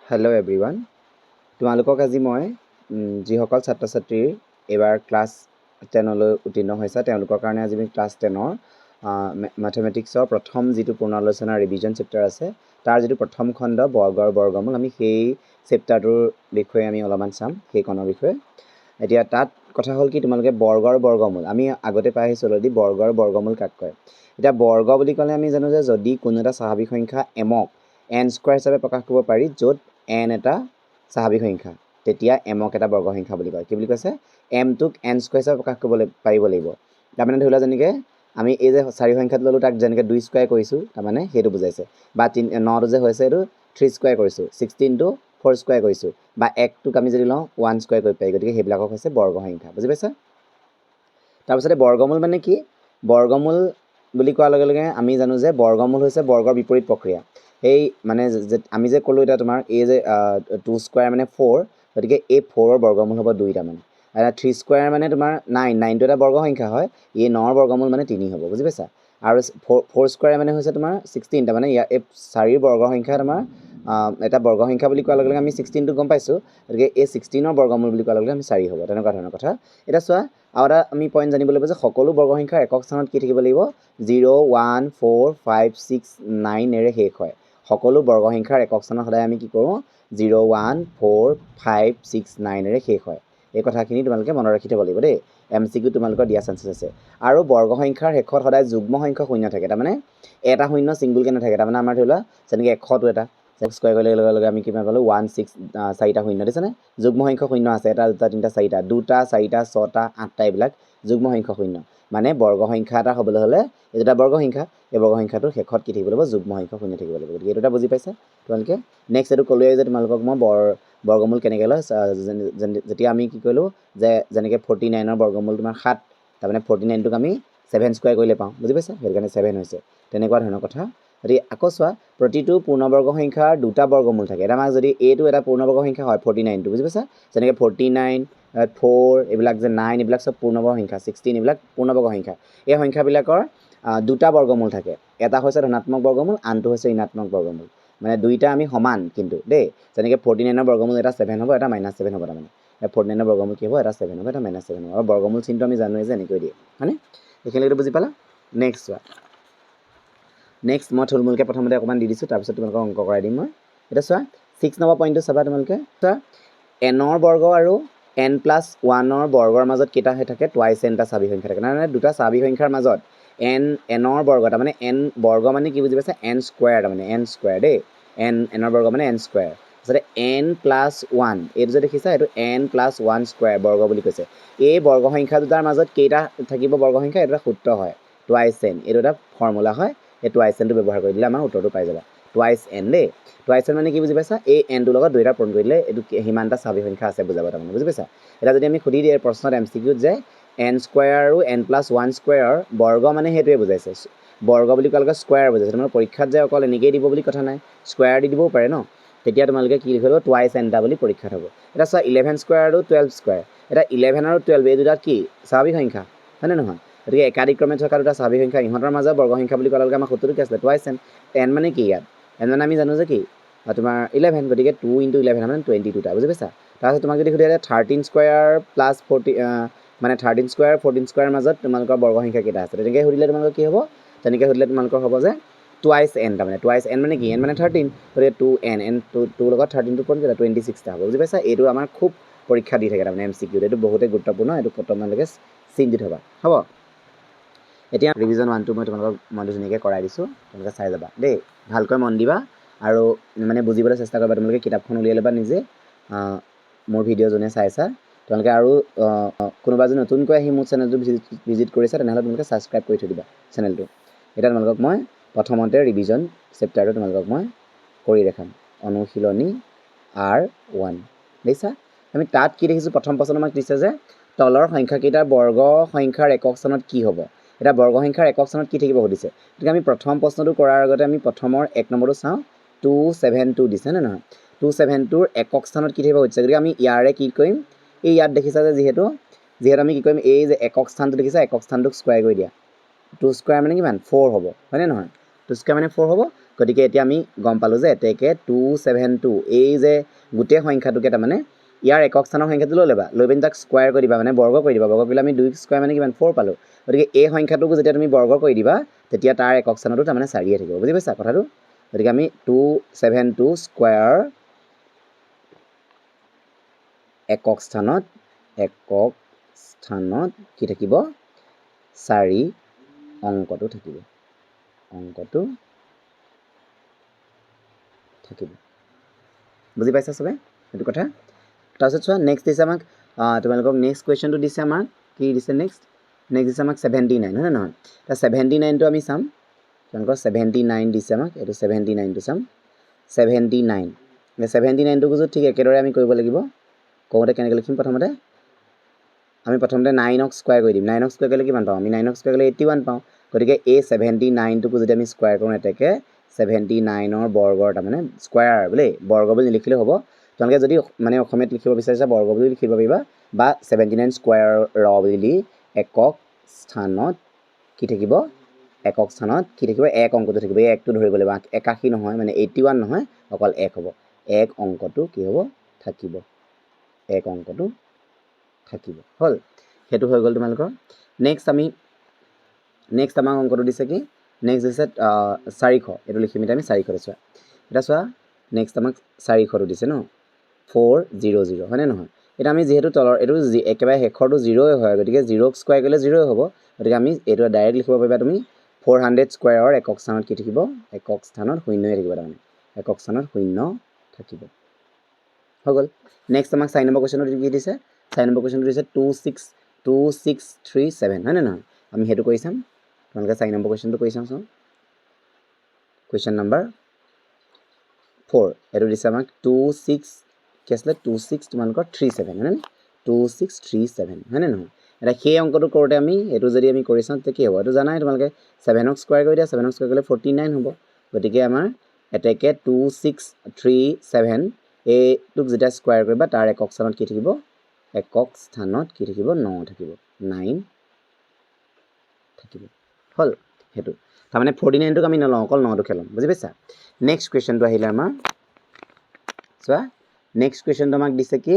Hello' everyone, তোমালোকক আজি মই যিসকল ছাত্ৰ ছাত্ৰীৰ এইবাৰ ক্লাছ 10লৈ উত্তীৰ্ণ হৈছে তেওঁলোকৰ কাৰণে আজি আমি ক্লাছ 10ৰ মেথমেটিক্সৰ প্ৰথম যিটো পুনৰালোচনা ৰিভিজন চেপ্টাৰ আছে তাৰ যিটো প্ৰথম খণ্ড বৰ্গৰ বৰ্গমূল আমি সেই চেপ্টাৰটোৰ বিষয়ে আমি অলপমান চাম সেইখনৰ বিষয়ে। এতিয়া তাত কথা হ'ল কি তোমালোকে বৰ্গৰ বৰ্গমূল আমি আগতে পাই আহিছোঁ অলৰেডি বৰ্গৰ বৰ্গমূল কাক কয়। এতিয়া বৰ্গ বুলি ক'লে আমি জানো যে যদি কোনো এটা স্বাভাৱিক সংখ্যা এমক n স্কোৱাৰ হিচাপে প্ৰকাশ কৰিব পাৰি য'ত n এটা স্বাভাৱিক সংখ্যা তেতিয়া mক এটা বৰ্গ সংখ্যা বুলি কয়। কি বুলি কৈছে mটোক n স্কোৱাৰ হিচাপে প্ৰকাশ কৰিব পাৰিব লাগিব। তাৰমানে ধৰি লোৱা যেনেকৈ আমি এই যে 4 সংখ্যাটো ল'লোঁ তাক যেনেকৈ 2 স্কোৱাৰ কৰিছোঁ তাৰমানে সেইটো বুজাইছে, বা 9টো যে হৈছে এইটো 3 স্কোৱাৰ কৰিছোঁ, 16টো 4 স্কোৱাৰ কৰিছোঁ, বা 1টোক আমি যদি লওঁ 1 স্কোৱাৰ কৰিব পাৰি, গতিকে সেইবিলাকক হৈছে বৰ্গ সংখ্যা। বুজি পাইছা? তাৰপিছতে বৰ্গমূল মানে কি? বৰ্গমূল বুলি কোৱাৰ লগে লগে আমি জানো যে বৰ্গমূল হৈছে বৰ্গৰ বিপৰীত প্ৰক্ৰিয়া। এই মানে আমি যে ক'লোঁ এতিয়া তোমাৰ এই যে 2 স্কোৱাৰ মানে 4, গতিকে এই 4ৰ বৰ্গমূল হ'ব 2 তাৰমানে। 3 স্কোৱাৰ মানে তোমাৰ 9টো এটা বৰ্গ সংখ্যা হয়, এই 9ৰ বৰ্গমূল মানে 3 হ'ব। বুজি পাইছা? আৰু 4 স্কোৱাৰ মানে হৈছে তোমাৰ 16, তাৰমানে এই 4ৰ বৰ্গ সংখ্যা তোমাৰ এটা বৰ্গ সংখ্যা বুলি কোৱাৰ লগে লগে আমি 16টো গম পাইছোঁ, গতিকে এই 16ৰ বৰ্গমূল বুলি কোৱাৰ লগে লগে আমি 4 হ'ব, তেনেকুৱা ধৰণৰ কথা। এতিয়া চোৱা আৰু এটা আমি পইণ্ট জানিব লাগিব যে সকলো বৰ্গ সংখ্যাৰ একক স্থানত কি থাকিব লাগিব? 0, 1, 4, 5, 6, 9 শেষ হয়। সকলো বৰ্গ সংখ্যাৰ একক স্থানত সদায় আমি কি কৰোঁ? 0, 1, 4, 5, 6, 9 শেষ হয়। এই কথাখিনি তোমালোকে মনত ৰাখি থ'ব লাগিব দেই। MCQ তোমালোকৰ দিয়া চান্সেছ আছে। আৰু বৰ্গ সংখ্যাৰ শেষত সদায় যুগ্ম সংখ্যক শূন্য থাকে, তাৰমানে এটা শূন্য ছিংগুলকৈ নাথাকে। তাৰমানে আমাৰ ধৰি লোৱা যেনেকৈ 100টো এটা স্কোৱাৰ কৰিলে লগে লগে আমি কিমান পালোঁ? 1, 6, 4টা শূন্য দিছেনে? যুগ্ম সংখ্যক শূন্য আছে, 1, 2, 3, 4টা, 2টা, 4টা, 6টা, 8টা, এইবিলাক যুগ্ম সংখ্যক শূন্য। মানে বৰ্গ সংখ্যা এটা হ'বলৈ হ'লে এই দুটা বৰ্গ সংখ্যা, এই বৰ্গ সংখ্যাটোৰ শেষত কি থাকিব লাগিব? যুগ্ম সংখ্যক শূন্য থাকিব লাগিব। গতিকে এই দুটা বুজি পাইছা তোমালোকে? নেক্সট এইটো ক'লোৱেই যে তোমালোকক মই বৰ্গমূল কেনেকৈ লয়, যেতিয়া আমি কি কৰিলোঁ যে যেনেকৈ 49ৰ বৰ্গমূল তোমাৰ 7, তাৰমানে 49টোক আমি 7 স্কোৱাৰ কৰিলে পাওঁ। বুজি পাইছা? সেইটো কাৰণে 7 হৈছে, তেনেকুৱা ধৰণৰ কথা। গতিকে আকৌ চোৱা প্ৰতিটো পূৰ্ণবৰ্গ সংখ্যাৰ দুটা বৰ্গমূল থাকে। এটা আমাক যদি এইটো এটা পূৰ্ণবৰ্গ সংখ্যা হয় 49টো, বুজি পাইছা? যেনেকৈ 49, 4 এইবিলাক যে 9 এইবিলাক চব পূৰ্ণবৰ্গ সংখ্যা, 16 এইবিলাক পূৰ্ণবৰ্গ সংখ্যা। এই সংখ্যাবিলাকৰ দুটা বৰ্গমূল থাকে, এটা হৈছে ধনাত্মক বৰ্গমূল, আনটো হৈছে ঋণাত্মক বৰ্গমূল। মানে দুইটা আমি সমান কিন্তু দেই। যেনেকৈ 49ৰ বৰ্গমূল এটা 7 হ'ব, এটা -7 হ'ব। তাৰমানে 49ৰ বৰ্গমূল কি হ'ব? এটা 7 হ'ব, এটা -7 হ'ব। আৰু বৰ্গমূল চিনটো আমি জানোৱেই যে এনেকৈ দিয়ে, হয়নে? এইখিনিলৈকে বুজি পালা? নেক্সট চোৱা, নেক্সট মই থুলমূলকৈ প্ৰথমতে অকণমান দি দিছোঁ, তাৰপিছত তোমালোকক অংক কৰাই দিম মই। এতিয়া চোৱা 6 নম্বৰ পইণ্টটো চাবা তোমালোকে। চোৱা nৰ বৰ্গ আৰু n+1ৰ বৰ্গৰ মাজত কেইটা হৈ থাকে? টুৱাইচ n টা স্বাভাৱিক সংখ্যা থাকে। মানে দুটা স্বাভাৱিক সংখ্যাৰ মাজত nৰ বৰ্গ, তাৰমানে n বৰ্গ মানে কি বুজি পাইছা? n স্কোৱাৰ, তাৰমানে n স্কোৱাৰ দেই। nৰ বৰ্গ মানে n স্কোৱাৰ। তাৰপিছতে n+1 এইটো যে দেখিছা, এইটো n+1 স্কোৱাৰ বৰ্গ বুলি কৈছে। এই বৰ্গ সংখ্যা দুটাৰ মাজত কেইটা থাকিব বৰ্গ সংখ্যা? এইটো এটা সূত্ৰ হয়, টুৱাইচ n। এইটো এটা ফৰ্মুলা হয়, এই টুৱাইচ nটো ব্যৱহাৰ কৰি দিলে আমাৰ উত্তৰটো পাই যাবা। টুৱাইচ n দেই। টুৱাইচ n মানে কি বুজি পাইছা? এই nটোৰ লগত 2টা পূৰণ কৰি দিলে এইটো সিমানটা স্বাভাৱিক সংখ্যা আছে বুজাব, তাৰমানে বুজি পাইছা? এতিয়া যদি আমি সুধি দিয়ে প্ৰশ্নত MCQত যে n স্কোৱাৰ আৰু n+1 স্কোৱাৰৰ বৰ্গ মানে সেইটোৱে বুজাইছে। বৰ্গ বুলি কোৱাৰ লগে স্কোৱাৰ বুজাইছে। তোমালোকে পৰীক্ষাত যে অকল এনেকেই দিব বুলি কথা নাই, স্কোৱাৰ দি দিবও পাৰে ন। তেতিয়া তোমালোকে কি লিখিব? টুৱাইচ n টা বুলি পৰীক্ষাত হ'ব। এতিয়া চোৱা 11 স্কোৱাৰ আৰু 12 স্কোৱাৰ। এতিয়া 11 আৰু 12 এই দুটাত কি স্বাভাৱিক সংখ্যা, হয়নে নহয়? গতিকে একাদিক্ৰমে থকা দুটা স্বাভাৱিক সংখ্যা, ইহঁতৰ মাজৰ বৰ্গ সংখ্যা বুলি কোৱাৰ লগে আমাৰ সূত্ৰটো কি আছিলে? Twice n। n মানে কি ইয়াত? n মানে আমি জানো যে কি তোমাৰ 11, গতিকে 2 × 11 মানে 22টা। বুজি পাইছা? তাৰপিছত তোমাক যদি সুধে 13 স্কোৱাৰ প্লাছ 40 মানে 13 স্কোৱাৰ 14 স্কোৱাৰৰ মাজত তোমালোকৰ বৰ্গ সংখ্যা কেইটা আছে? তেনেকৈ সুধিলে তোমালোকৰ কি হ'ব? তেনেকৈ সুধিলে তোমালোকৰ হ'ব যে টুৱাইচ n, তাৰমানে টুৱাইচ n মানে কি? n মানে 13, গতিকে 2n, n2 লগত 13টো পূৰণ কৰিলে 26টা হ'ব। বুজি পাইছা? এইটো আমাৰ খুব পৰীক্ষা দি থাকে তাৰমানে MCQত, এইটো বহুতেই গুৰুত্বপূৰ্ণ, এইটো তোমালোকে চিন দি থ'বা, হ'ব? এতিয়া ৰিভিজন 1 মই তোমালোকক ধুনীয়াকৈ কৰাই দিছোঁ, তোমালোকে চাই যাবা দেই, ভালকৈ মন দিবা আৰু মানে বুজিবলৈ চেষ্টা কৰিবা। তোমালোকে কিতাপখন উলিয়াই ল'বা নিজে, মোৰ ভিডিঅ' যোনে চাইছা তোমালোকে। আৰু কোনোবা যদি নতুনকৈ আহি মোৰ চেনেলটো ভিজিট কৰিছা তেনেহ'লে তোমালোকে ছাবস্ক্ৰাইব কৰি থৈ দিবা চেনেলটো। এতিয়া তোমালোকক মই প্ৰথমতে ৰিভিজন চেপ্টাৰটো তোমালোকক মই কৰি দেখাম, অনুশীলনী R1 দেখিছা? আমি তাত কি দেখিছোঁ? প্ৰথম প্ৰশ্ন আমাক দিছে যে তলৰ সংখ্যাকেইটাৰ বৰ্গ সংখ্যাৰ একক স্থানত কি হ'ব? এতিয়া বৰ্গ সংখ্যাৰ একক স্থানত কি থাকিব সুধিছে। গতিকে আমি প্ৰথম প্ৰশ্নটো কৰাৰ আগতে আমি প্ৰথমৰ 1 নম্বৰটো চাওঁ। 272 দিছে নে নহয়? 272ৰ একক স্থানত কি থাকিব সুধিছে। গতিকে আমি ইয়াৰে কি কৰিম? এই ইয়াত দেখিছা যে যিহেতু আমি কি কৰিম? এই যে একক স্থানটো দেখিছা, একক স্থানটোক স্কোৱাৰ কৰি দিয়া। 2 স্কোৱাৰ মানে কিমান? 4 হ'ব, হয়নে নহয়? 2 স্কোৱাৰ মানে 4 হ'ব। গতিকে এতিয়া আমি গম পালোঁ যে এতেকে 272 এই যে গোটেই সংখ্যাটোকে তাৰমানে ইয়াৰ একক স্থানৰ সংখ্যাটো লৈ ল'বা লৈ পিনি তাক স্কোৱাৰ কৰি দিবা মানে বৰ্গ কৰি দিবা বৰ্গ কৰিলে আমি 2 স্কোৱাৰ মানে কিমান 4 পালোঁ গতিকে এই সংখ্যাটোক যেতিয়া তুমি বৰ্গ কৰি দিবা তেতিয়া তাৰ একক স্থানটো তাৰমানে 4 থাকিব বুজি পাইছা কথাটো গতিকে আমি 272 স্কোৱাৰ একক স্থানত কি থাকিব 4 অংকটো থাকিব বুজি পাইছা সবে এইটো কথা তাৰপিছত চোৱা নেক্সট দিছে আমাক তোমালোকক নেক্সট কুৱেশ্যনটো দিছে আমাক কি দিছে নেক্সট দিছে আমাক 79 হয় নহয় তা 79 টো আমি চাম তোমালোকৰ 79 দিছে আমাক এইটো 79 টো চাম 79 79 টো গুজো ঠিক একেদৰে আমি কৰিব লাগিব কোতে কেনেকৈ লিখিম প্ৰথমতে আমি প্ৰথমতে 9 ক স্কয়াৰ কৰি দিম 9 ক স্কয়াৰ কৰিলে কিমান পাম আমি 9 ক স্কয়াৰ কৰিলে 81 পাম গতিকে এই 79 টোক যদি আমি স্কয়াৰ কৰোঁ এটাকে 79 ৰ বৰ্গৰ তাৰমানে স্কয়াৰ বুলি বৰ্গ বুলি লিখিলে হ'ব তোমালোকে যদি মানে অসমীয়াত লিখিব বিচাৰিছা বৰ্গ বুলি লিখিব পাৰিবা বা 79 স্কয়াৰ ৰ বুলি একক স্থানত কি থাকিব এক অংকটো থাকিব এই একটো ধৰিব লাগিব 81 নহয় মানে 81 নহয় অকল এক হ'ব এক অংকটো কি হ'ব থাকিব এক অংকটো থাকিব হল হেতু হৈ গল তোমালোকৰ নেক্সট আমাৰ অংকটো দিছে কি নেক্সট দিছে 400 এটো লিখিম আমি 400 চোৱা এটা চোৱা নেক্সট আমাক 400 টো দিছে ন 400 হয়নে নহয় এটা আমি যেহেতু তলৰ এটো একেবাৰে হেখৰটো 0 হয় গতিকে 0 ক স্কয়াৰ কৰিলে 0 হ'ব গতিকে আমি এটো ডাইৰেক্ট লিখিব পাৰিবা তুমি 400 স্কয়াৰৰ একক স্থানত কি থাকিব একক স্থানত শূন্যই থাকিব তাৰমানে একক স্থানত শূন্য থাকিব হৈ গল নেক্সট আমাক 4 নম্বৰ কোৱেশ্চনটো কি দিছে 4 নম্বৰ কোৱেশ্চনটো দিছে 2637 হয় না নহয় আমি হেতু কৰি চাম তোমালোকে 4 নম্বৰ কোৱেশ্চনটো কৰি চাওঁচোন কোৱেশ্চন নম্বৰ 4 এটো দিছে আমাক 26 কি আছে 26 তোমালোকৰ 37 হয় না 2637 হয় না নহয় এটা সেই অংকটো কৰোতে আমি এটো যদি আমি কৰি চাওঁ তে কি হ'ব এটো জানাই তোমালোকে 7 ক স্কয়াৰ কৰি দিয়া 7 ক স্কয়াৰ কৰিলে 49 হ'ব গতিকে আমাৰ এটাকে 2637 এই টুক যেটা স্কয়াৰ কৰিবা তাৰ একক স্থানত কি থাকিব একক স্থানত কি থাকিব 9 থাকিব 9 থাকিব হল হেতু তাৰ মানে 49 টোক আমি নলওঁ অকল 9 টো খেলম বুজি পাইছা নেক্সট কোৱেশ্চনটো আহিলে আমাৰ চোৱা নেক্সট কোৱেশ্চনটো আমাক দিছে কি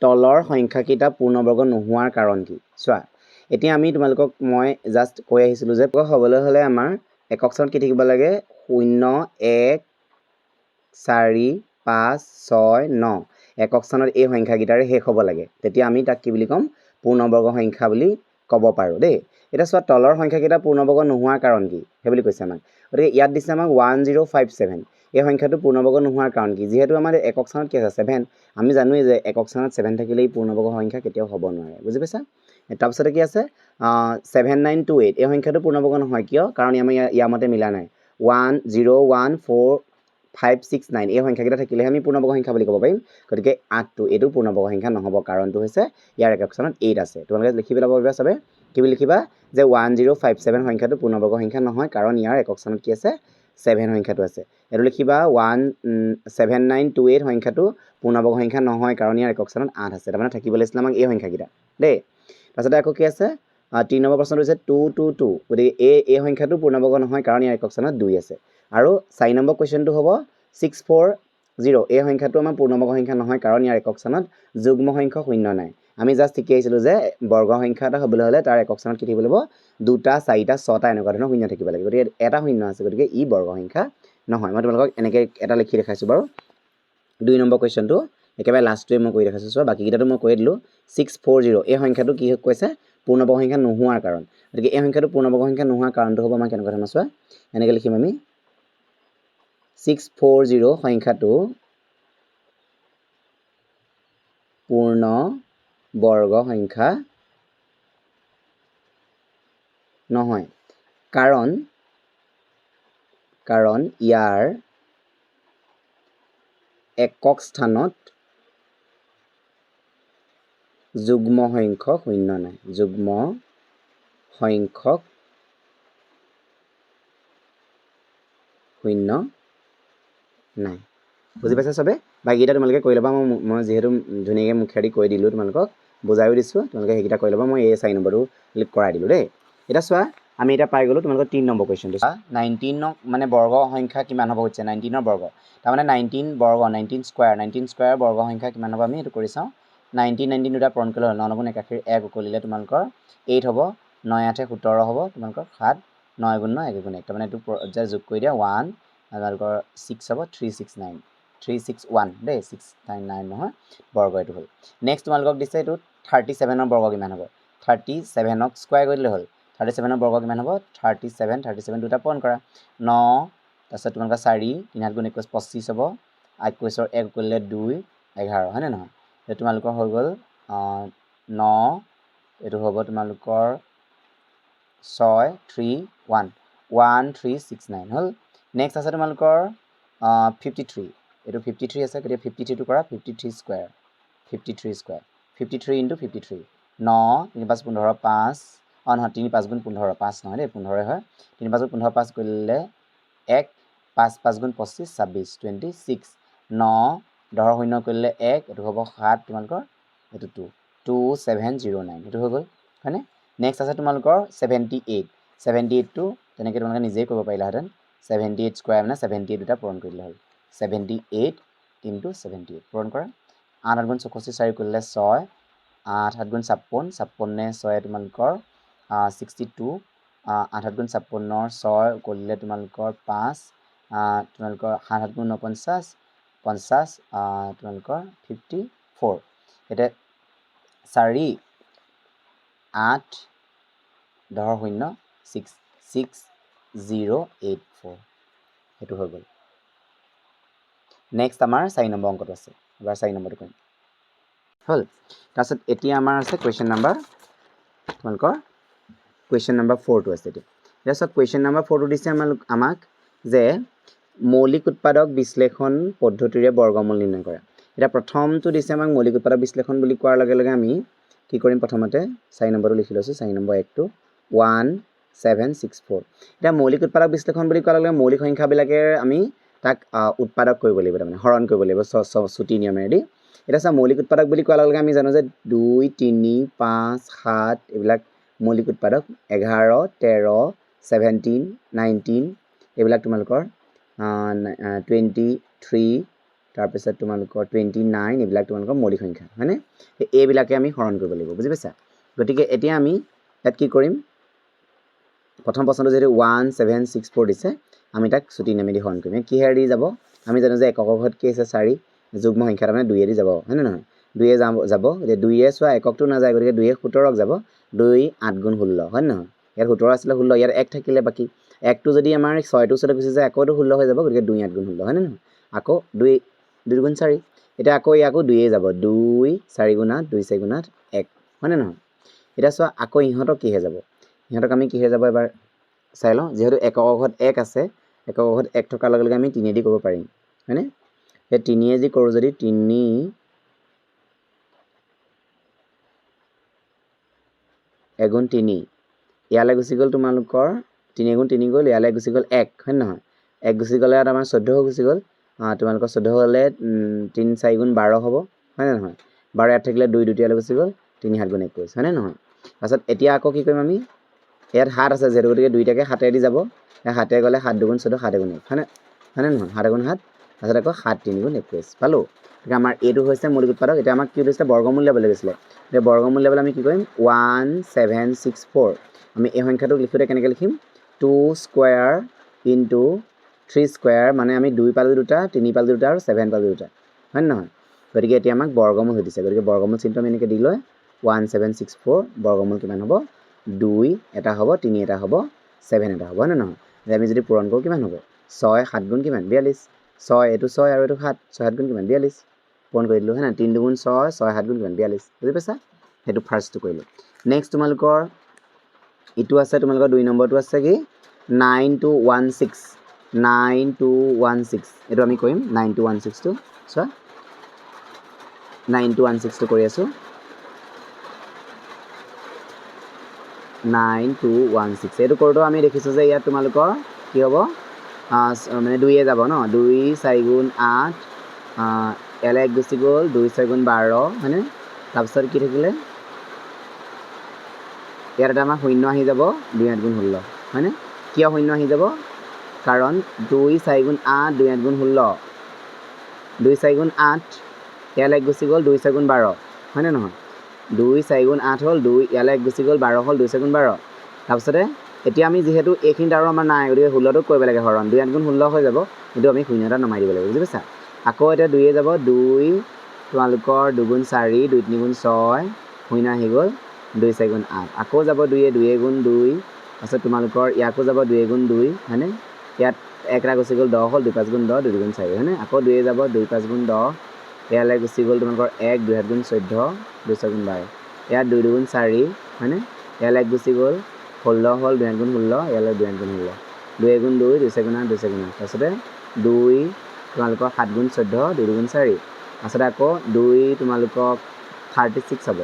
তলৰ সংখ্যাকেইটা পূৰ্ণবৰ্গ নোহোৱাৰ কাৰণ কি চোৱা এতিয়া আমি তোমালোকক মই জাস্ট কৈ আহিছিলো যে হ'বলৈ হলে আমাৰ একক স্থানত কি থাকিব লাগে 0 1 4 5 6 9 একক স্থানত এই সংখ্যাকেইটাৰে শেষ হ'ব লাগে তেতিয়া আমি তাক কি বুলি কম পূৰ্ণবৰ্গ সংখ্যা বুলি ক'ব পাৰো দেই এটা চোৱা তলৰ সংখ্যাকেইটা পূৰ্ণবৰ্গ নোহোৱাৰ কাৰণ কি হে বুলি কৈছে আমাক গতিকে ইয়াত দিছে আমাক 1057 এই সংখ্যাটো পূৰ্ণবৰ্গ নোহোৱাৰ কাৰণ কি যেহেতু আমাৰ একক স্থানত কি আছে 7 আমি জানোই যে একক স্থানত 7 থাকিলে এই পূৰ্ণবৰ্গ সংখ্যা কেতিয়াও হ'ব নোৱাৰে বুজি পাইছা তাৰপিছত কি আছে 7928 এই সংখ্যাটো পূৰ্ণবৰ্গ নহয় কিয় কাৰণ আমি ইয়াৰ মতে মিলা নাই 1014569 এই সংখ্যাকেইটা থাকিলে আমি পূৰ্ণবৰ্গ সংখ্যা বুলি ক'ব পাৰিম গতিকে 8টো এটো পূৰ্ণবৰ্গ সংখ্যা নহব কাৰণটো হৈছে ইয়াৰ একক স্থানত 8 আছে তোমালোকে লিখি পেলাব পাৰিবা সবে কি বুলি লিখিবা যে 1057 সংখ্যাটো পূৰ্ণবৰ্গ সংখ্যা নহয় কাৰণ ইয়াৰ একক স্থানত কি আছে 7 সংখ্যাটো আছে এটো লিখিবা 17928 সংখ্যাটো পূৰ্ণবৰ্গ সংখ্যা নহয় কাৰণ ইয়াৰ একক স্থানত 8 আছে তাৰমানে থাকিব লাগিছিল আমাক এই সংখ্যাকেইটা দেই তাৰপিছত আকৌ কি আছে 3 নম্বৰ প্ৰশ্নটো হৈছে 222 গতিকে এই সংখ্যাটো পূৰ্ণবৰ্গ নহয় কাৰণ ইয়াৰ একক স্থানত 2 আছে আৰু 4 নম্বৰ কোৱেশ্চনটো হ'ব 640 এই সংখ্যাটো আমাৰ পূৰ্ণবৰ্গ সংখ্যা নহয় কাৰণ ইয়াৰ একক স্থানত যুগ্ম সংখ্যক শূন্য নাই আমি জাস্ট ঠিকই আহিছিলো যে বৰ্গ সংখ্যা এটা হ'বলৈ হলে তাৰ একক স্থানত কি থাকিব লাগিব 2টা 4টা 6টা এনেকুৱা ধৰণৰ শূন্য থাকিব লাগিব গতিকে এটা শূন্য আছে গতিকে ই বৰ্গ সংখ্যা নহয় মই তোমালোকক এনেকৈ এটা লিখি দেখাইছো বাৰু 2 নম্বৰ কোৱেশ্চনটো একেবাৰে লাষ্টটোৱে মই কৰি দেখাইছো সো বাকি কিটাটো মই কৈ দিলো 640 এই সংখ্যাটো কি কৈছে পূৰ্ণবৰ্গ সংখ্যা নোহোৱাৰ কাৰণ গতিকে এই সংখ্যাটো পূৰ্ণবৰ্গ সংখ্যা নোহোৱাৰ কাৰণটো হ'ব আমাৰ কেনেকুৱা ধৰণৰ চোৱা এনেকৈ লিখিম আমি 640 সংখ্যাটো পূৰ্ণ বৰ্গ সংখ্যা নহয় কাৰণ ইয়াৰ একক স্থানত যুগ্ম সংখ্যক শূন্য নাই যুগ্ম সংখ্যক শূন্য নাই বুজি পাইছা সবে বাকিটা তোমালোকে কৈ লবা মই যেহেতু ধুনীয়াকৈ মুখেদি কৈ দিলো তোমালোকক বুজাইও দিছো তোমালোকে সেইকেইটা কৈ লবা মই এই 4 নম্বৰটো ক্লিক কৰাই দিলো দেই এটা চোৱা আমি এটা পাই গ'লো তোমালোকৰ 3 নম্বৰ কুৱেশ্যনটো 19 মানে বৰ্গ সংখ্যা কিমান হ'ব হৈছে 19 বৰ্গ তাৰমানে 19 বৰ্গ 19 স্কোৱাৰ বৰ্গ সংখ্যা কিমান হ'ব আমি এইটো কৰি চাওঁ 19 দুটা পূৰণ কৰিলে 9 9 একাশীৰ 1 উকলিলে তোমালোকৰ 8 হ'ব 9 8 17 হ'ব তোমালোকৰ 7 9 গুণ 9 1 গুণ 1 তাৰমানে এইটো যে যোগ কৰি দিয়া 1 তোমালোকৰ 6 হ'ব 369 361 দেই 699 নহয় বৰ্গ এইটো হ'ল নেক্সট তোমালোকক দিছে এইটো 37 বৰ্গ কিমান হ'ব 37ক স্কোৱাৰ কৰিলে হ'ল 37 বৰ্গ কিমান হ'ব 37 দুটা পূৰণ কৰা 9 তাৰপিছত তোমালোকৰ 4 3 গুণ 21 25 হ'ব 21ৰ 1 কৰিলে 2 11 হয়নে নহয় এতিয়া তোমালোকৰ হৈ গ'ল 9 এইটো হ'ব তোমালোকৰ 6 3 1 1369 হ'ল নেক্সট আছে তোমালোকৰ 53 এইটো 53 আছে গতিকে 53টো কৰা 53 স্কোৱাৰ 53 ইনটু 53 9 3 5 15 5 নহয় 3 5 গুণ 15 5 নহয় দেই 15 হয় 3 5 গুণ 15 5 কৰিলে 1 5 5 গুণ 25 26 26 9 10 শূন্য কৰিলে 1 এইটো হ'ব 7 তোমালোকৰ এইটো 2709 এইটো হৈ গ'ল হয়নে নেক্সট আছে তোমালোকৰ 78টো তেনেকৈ তোমালোকে নিজেই কৰিব পাৰিলাহেঁতেন 78 স্কোৱাৰ মানে 78 দুটা পূৰণ কৰিলে হ'ল 78 ইনটু 78 পূৰণ কৰা 8 গুণ 64 4 কৰিলে 6 8 7 গুণ 56 56 6 তোমালোকৰ 62 8 গুণ 56 6 কৰিলে তোমালোকৰ 5 তোমালোকৰ 7 গুণ 50 50 তোমালোকৰ 54 এতিয়া 4 8 10 শূন্য 6 6084 সেইটো হৈ গ'ল নেক্সট আমাৰ 4 নম্বৰ অংকটো আছে এবাৰ 4 নম্বৰটো কৰিম হ'ল তাৰপিছত এতিয়া আমাৰ আছে কুৱেশ্যন নাম্বাৰ তোমালোকৰ কুৱেশ্যন নাম্বাৰ 4টো আছে এতিয়া তাৰপিছত কুৱেশ্যন নাম্বাৰ 4টো দিছে আমাক যে মৌলিক উৎপাদক বিশ্লেষণ পদ্ধতিৰে বৰ্গমূল নিৰ্ণয় কৰা এতিয়া প্ৰথমটো দিছে আমাক মৌলিক উৎপাদক বিশ্লেষণ বুলি কোৱাৰ লগে লগে আমি কি কৰিম প্ৰথমতে 4 নম্বৰটো লিখি লৈছোঁ 4 নম্বৰ 1টো 1764 এতিয়া মৌলিক উৎপাদক বিশ্লেষণ বুলি কোৱাৰ লগে লগে মৌলিক সংখ্যাবিলাকে আমি তাক উৎপাদক কৰিব লাগিব তাৰমানে হৰণ কৰিব লাগিব চুটি নিয়মেৰেদি এটা চা মৌলিক উৎপাদক বুলি কোৱাৰ লগে লগে আমি জানো যে 2 3 5 7 এইবিলাক মৌলিক উৎপাদক 11 13 17 19 এইবিলাক তোমালোকৰ 23 তাৰপিছত তোমালোকৰ 29 এইবিলাক তোমালোকৰ মৌলিক সংখ্যা হয়নে এইবিলাকে আমি হৰণ কৰিব লাগিব বুজি পাইছা গতিকে এতিয়া আমি ইয়াত কি কৰিম প্ৰথম প্ৰশ্নটো যেহেতু 1764 দিছে আমি তাক চুটি নামেদি হৰণ কৰিম কিহেৰে দি যাব আমি জানো যে এককৰ ঘৰত কি আছে 4 যুগ্ম সংখ্যা তাৰমানে 2 দি যাব হয়নে নহয় 2 যাব যে 2 চোৱা এককটো নাযায় গতিকে 2 17ক যাব 2 8 গুণ 16 হয় নহয় ইয়াত 17 আছিলে 16 ইয়াত 1 থাকিলে বাকী 1টো যদি আমাৰ 6টো ওচৰত গুচি যায় আকৌটো 16 হৈ যাব গতিকে 2 8 গুণ 16 হয় নহয় আকৌ 2 গুণ 4 এতিয়া আকৌ ইয়াকো 2 যাব 2 4 গুণ 8 2 4 গুণ 8 1 হয় নহয় এতিয়া চোৱা আকৌ ইহঁতক কিহে যাব ইহঁতক আমি কিহে যাব এবাৰ চাই লওঁ যেহেতু একৰ ঘৰত 1 আছে একৰ ঘৰত 1 থকাৰ লগে লগে আমি 3 দি কৰিব পাৰিম হয়নে এই 3 যি কৰোঁ যদি 3 এগুণ 3 ইয়ালৈ গুচি গ'ল তোমালোকৰ 3 গুণ 3 গ'ল ইয়ালৈ গুচি গ'ল 1 হয় নহয় 1 গুচি গ'লে আমাৰ 14 গুচি গ'ল তোমালোকৰ 14 হ'লে 3 4 গুণ 12 হ'ব হয় নহয় 12 ইয়াত থাকিলে 2 দুটিয়ালৈ গুচি গ'ল 3 7 গুণ 21 হয়নে নহয় তাৰপিছত এতিয়া আকৌ কি কৰিম আমি ইয়াত 7 আছে যিহেতু গতিকে 2টাকে 7 দি যাব 7 গ'লে 7 2 গুণ 14 7 গুণ 1 হয়নে নহয় 7 গুণ 7 তাৰপিছত আকৌ 7 3 গুণ 21 পালোঁ গতিকে আমাৰ এইটো হৈছে মৌলিক উৎপাদক এতিয়া আমাক কি দিছিলে বৰ্গমূল উলিয়াবলৈ গৈছিলে এতিয়া বৰ্গমূল উলিয়াবলৈ আমি কি কৰিম 1764 আমি এই সংখ্যাটোক লিখোঁতে কেনেকৈ লিখিম 2 স্কোৱাৰ ইনটু 3 স্কোৱাৰ মানে আমি 2 পালোঁ 2টা 3 পালোঁ 2টা আৰু 7 পালোঁ 2টা হয় নহয় গতিকে এতিয়া আমাক বৰ্গমূল হৈ দিছে গতিকে বৰ্গমূল চিনটো আমি এনেকৈ দি লৈ 1764 বৰ্গমূল কিমান হ'ব 2 এটা হ'ব 3 এটা হ'ব 7 এটা হ'ব হয় নহয় আমি যদি পূৰণ কৰোঁ কিমান হ'ব 6 7 গুণ কিমান 42 6 এইটো 6 আৰু এইটো 7 6 7 গুণ কিমান 42 পূৰণ কৰি দিলোঁ হয় নাই 3 2 6 6 7 গুণ কিমান 42 বুজি পাইছা সেইটো ফাৰ্ষ্টটো কৰিলোঁ নেক্সট তোমালোকৰ ইটো আছে তোমালোকৰ 2 নম্বৰটো আছে কি 9216 9216 এইটো আমি কৰিম 9216টো চোৱা 9216টো কৰি আছোঁ 9216 এইটো কৰোঁতেও আমি দেখিছোঁ যে ইয়াত তোমালোকৰ কি হ'ব মানে 2 যাব ন 2 4 গুণ 8 ইয়ালৈ 1 গুচি গ'ল 2 4 গুণ 12 হয়নে তাৰপিছত কি থাকিলে ইয়াত এটা আমাৰ শূন্য আহি যাব 2 8 গুণ 16 হয়নে কিয় শূন্য আহি যাব কাৰণ 2 4 গুণ 8 2 8 গুণ 16 2 4 গুণ 8 ইয়ালৈ এক গুচি গ'ল 2 4 গুণ 12 হয়নে নহয় 2 4 গুণ 8 হ'ল 2 ইয়ালৈ এক গুচি গ'ল 12 হ'ল 2 4 গুণ 12 তাৰপিছতে এতিয়া আমি যেহেতু এইখিনিত আৰু আমাৰ নাই গতিকে 16টোক কৰিব লাগে হৰণ 2 8 গুণ 16 হৈ যাব কিন্তু আমি শূন্য এটা নমাই দিব লাগিব বুজি পাইছা আকৌ এতিয়া 2 এ যাব 2 তোমালোকৰ 2 গুণ 4 2 3 গুণ 6 শূন্য আহি গ'ল 2 4 গুণ 8 আকৌ যাব 2 এ গুণ 2 তাৰপিছত তোমালোকৰ ইয়াকো যাব 2 গুণ 2 হয়নে ইয়াত একৰা গুচি গ'ল 10 হ'ল 2 5 গুণ 10 2 গুণ 4 হয়নে আকৌ 2 এ যাব 2 5 গুণ 10 ইয়ালৈ গুচি গ'ল তোমালোকৰ 1 2 7 গুণ 14 2 6 গুণ 12 ইয়াত 2 গুণ 4 হয়নে ইয়ালৈ গুচি গ'ল 16 হ'ল 2 গুণ 16 ইয়ালৈ 2 গুণ 16 2 গুণ 2 2 4 গুণ 8 2 4 গুণ 8 তাৰপিছতে 2 তোমালোকৰ 7 গুণ 14 2 গুণ 4 তাৰপিছতে আকৌ 2 তোমালোকক 36 হ'ব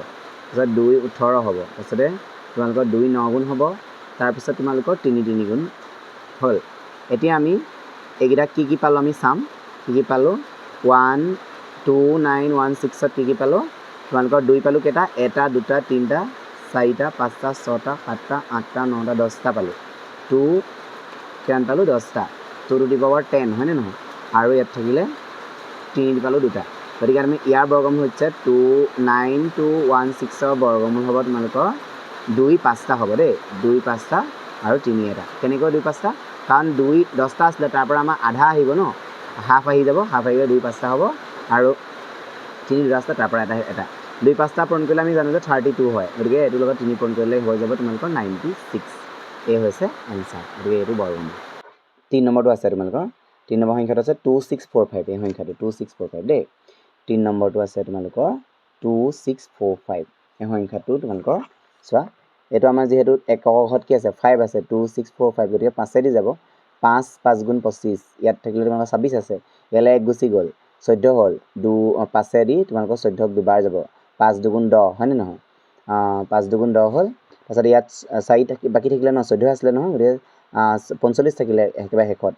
তাৰপিছত 2 18 হ'ব তাৰপিছতে তোমালোকৰ 2 9 গুণ হ'ব তাৰপিছত তোমালোকৰ 3 3 গুণ হ'ল এতিয়া আমি এইকেইটা কি পালোঁ আমি চাম কি পালোঁ 1 2 9 1 6 ত কি পালোঁ তোমালোকৰ 2 পালোঁ কেইটা এটা দুটা তিনিটা 4টা 5টা 6টা 7টা 8টা 9টা 10টা পালোঁ 2 কিমান পালোঁ 10টা 2 টু দি পাৱাৰ 10 হয়নে নহয় আৰু ইয়াত থাকিলে 3 পালোঁ 2টা গতিকে আমি ইয়াৰ বৰ্গমূল হৈছে 2 9 2 1 6ৰ বৰ্গমূল হ'ব তোমালোকৰ 2 5টা হ'ব দেই 2 5টা আৰু 3 এটা কেনেকৈ 2 5টা কাৰণ 2 10টা আছিলে তাৰ পৰা আমাৰ আধা আহিব ন হাফ আহি যাব হাফ আহিলে 2 5টা হ'ব আৰু 3 দুটা তাৰ পৰা এটা 2 5টা পূৰণ কৰিলে আমি জানো যে 32 হয় গতিকে এইটোৰ লগত 3 পূৰণ কৰিলে হৈ যাব তোমালোকৰ 96 এই হৈছে এনসাৰ গতিকে এইটো বৰ্গমূল 3 নম্বৰটো আছে তোমালোকৰ 3 নম্বৰ সংখ্যাটো আছে 2645 এই সংখ্যাটো 2645 দেই 3 নম্বৰটো আছে তোমালোকৰ 2645 এই সংখ্যাটো তোমালোকৰ চোৱা এইটো আমাৰ যেহেতু একক ঘৰত কি আছে 5 আছে 2645 গতিকে 5 দি যাব 5 5 গুণ 25 ইয়াত থাকিলে তোমালোকৰ 26 আছে ইয়ালৈ এক গুচি গ'ল 14 হ'ল 5 দি তোমালোকৰ 14ক দুবাৰ যাব 5 2 গুণ 10 হয়নে নহয় 5 2 গুণ 10 হ'ল তাৰপিছত ইয়াত 4 বাকী থাকিলে ন 14 আছিলে নহয় গতিকে 45 থাকিলে একেবাৰে শেষত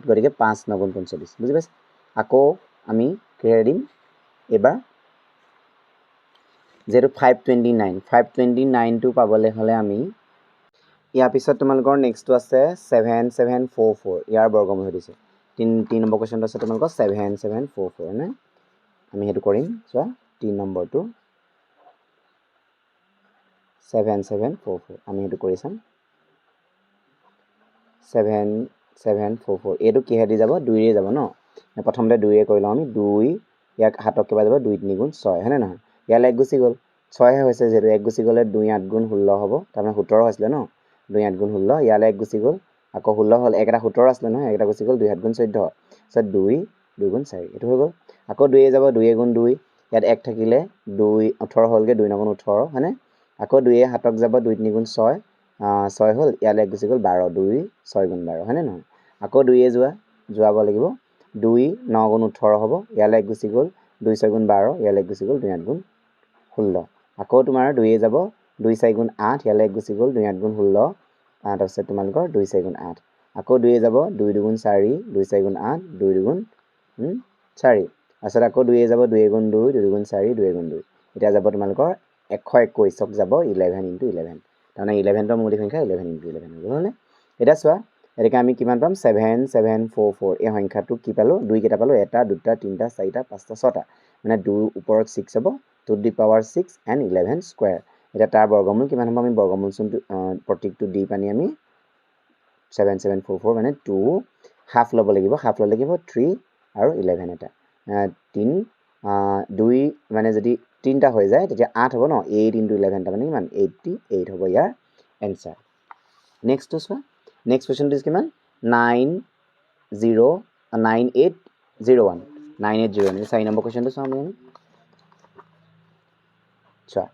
গতিকে 5 9 গুণ 45 বুজি পাইছে আকৌ আমি ক্লিয়াৰ দিম এবাৰ যেহেতু 529টো পাবলৈ হ'লে আমি ইয়াৰ পিছত তোমালোকৰ নেক্সটটো আছে 7744 ইয়াৰ বৰ্গমূল হৈ দিছে 3 নম্বৰ কুৱেশ্যনটো আছে তোমালোকৰ 7744 হয়নে আমি সেইটো কৰিম চোৱা 3 নম্বৰটো 7744 আমি সেইটো কৰি চাম 7744 এইটো কিহেদি যাব 2 ৰে যাব ন প্ৰথমতে 2 ৰে কৰি লওঁ আমি 2 ইয়াক হাতক কিবা যাব 2 3 গুণ 6 হয়নে নহয় ইয়ালৈ এক গুচি গ'ল 6 হে হৈছে যেহেতু এক গুচি গ'লে 2 8 গুণ 16 হ'ব তাৰমানে 17 হৈছিলে ন 2 8 গুণ 16 ইয়ালৈ এক গুচি গ'ল আকৌ 16 হ'ল একটা 17 আছিলে নহয় একটা গুচি গ'ল 2 7 গুণ 14 তাৰপিছত 2 গুণ 4 এইটো হৈ গ'ল আকৌ 2 যাব 2 গুণ 2 ইয়াত এক থাকিলে 2 18 হ'লগৈ 2 9 গুণ 18 হয়নে আকৌ 2 হাতক যাব 2 3 গুণ 6 6 হ'ল ইয়ালৈ এক গুচি গ'ল 12 2 6 গুণ 12 হয়নে নহয় আকৌ 2 যোৱাব লাগিব 2 9 গুণ 18 হ'ব ইয়ালৈ এক গুচি গ'ল 2 6 গুণ 12 ইয়ালৈ এক গুচি গ'ল 2 8 গুণ 16 আকৌ তোমাৰ 2 যাব 2 4 গুণ 8 ইয়ালৈ এক গুচি গ'ল 2 8 গুণ 16 তাৰপিছত তোমালোকৰ 2 4 গুণ 8 আকৌ 2 যাব 2 2 গুণ 4 2 4 গুণ 8 2 2 গুণ 4 তাৰপিছত আকৌ 2 যাব 2 গুণ 2 2 গুণ 4 2 গুণ 2 এতিয়া যাব তোমালোকৰ 121ক যাব 11 × 11 তাৰমানে 11ৰ মৌলিক সংখ্যা 11 × 11 হ'ব হয়নে এতিয়া চোৱা এটাকে আমি কিমান পাম 7744 এই সংখ্যাটো কি পালোঁ 2 কেইটা পালোঁ এটা দুটা তিনিটা চাৰিটা পাঁচটা ছটা মানে 2 ওপৰত 6 হ'ব 2 দি পাৱাৰ 6 and 11 স্কোৱাৰ এতিয়া তাৰ বৰ্গমূল কিমান হ'ব আমি বৰ্গমূল চোনটো প্ৰতীকটো দি পানি আমি 7744 মানে 2 হাফ ল'ব লাগিব হাফ ল'লে লাগিব 3 আৰু 11 এটা 3 2 মানে যদি 3টা হৈ যায় তেতিয়া 8 হ'ব ন 8 × 11 টা মানে কিমান 88 হ'ব ইয়াৰ এনসাৰ নেক্সটটো চোৱা নেক্সট কুৱেশ্যনটো কিমান 9801 4 নম্বৰ কুৱেশ্যনটো চাওঁ আমি চোৱা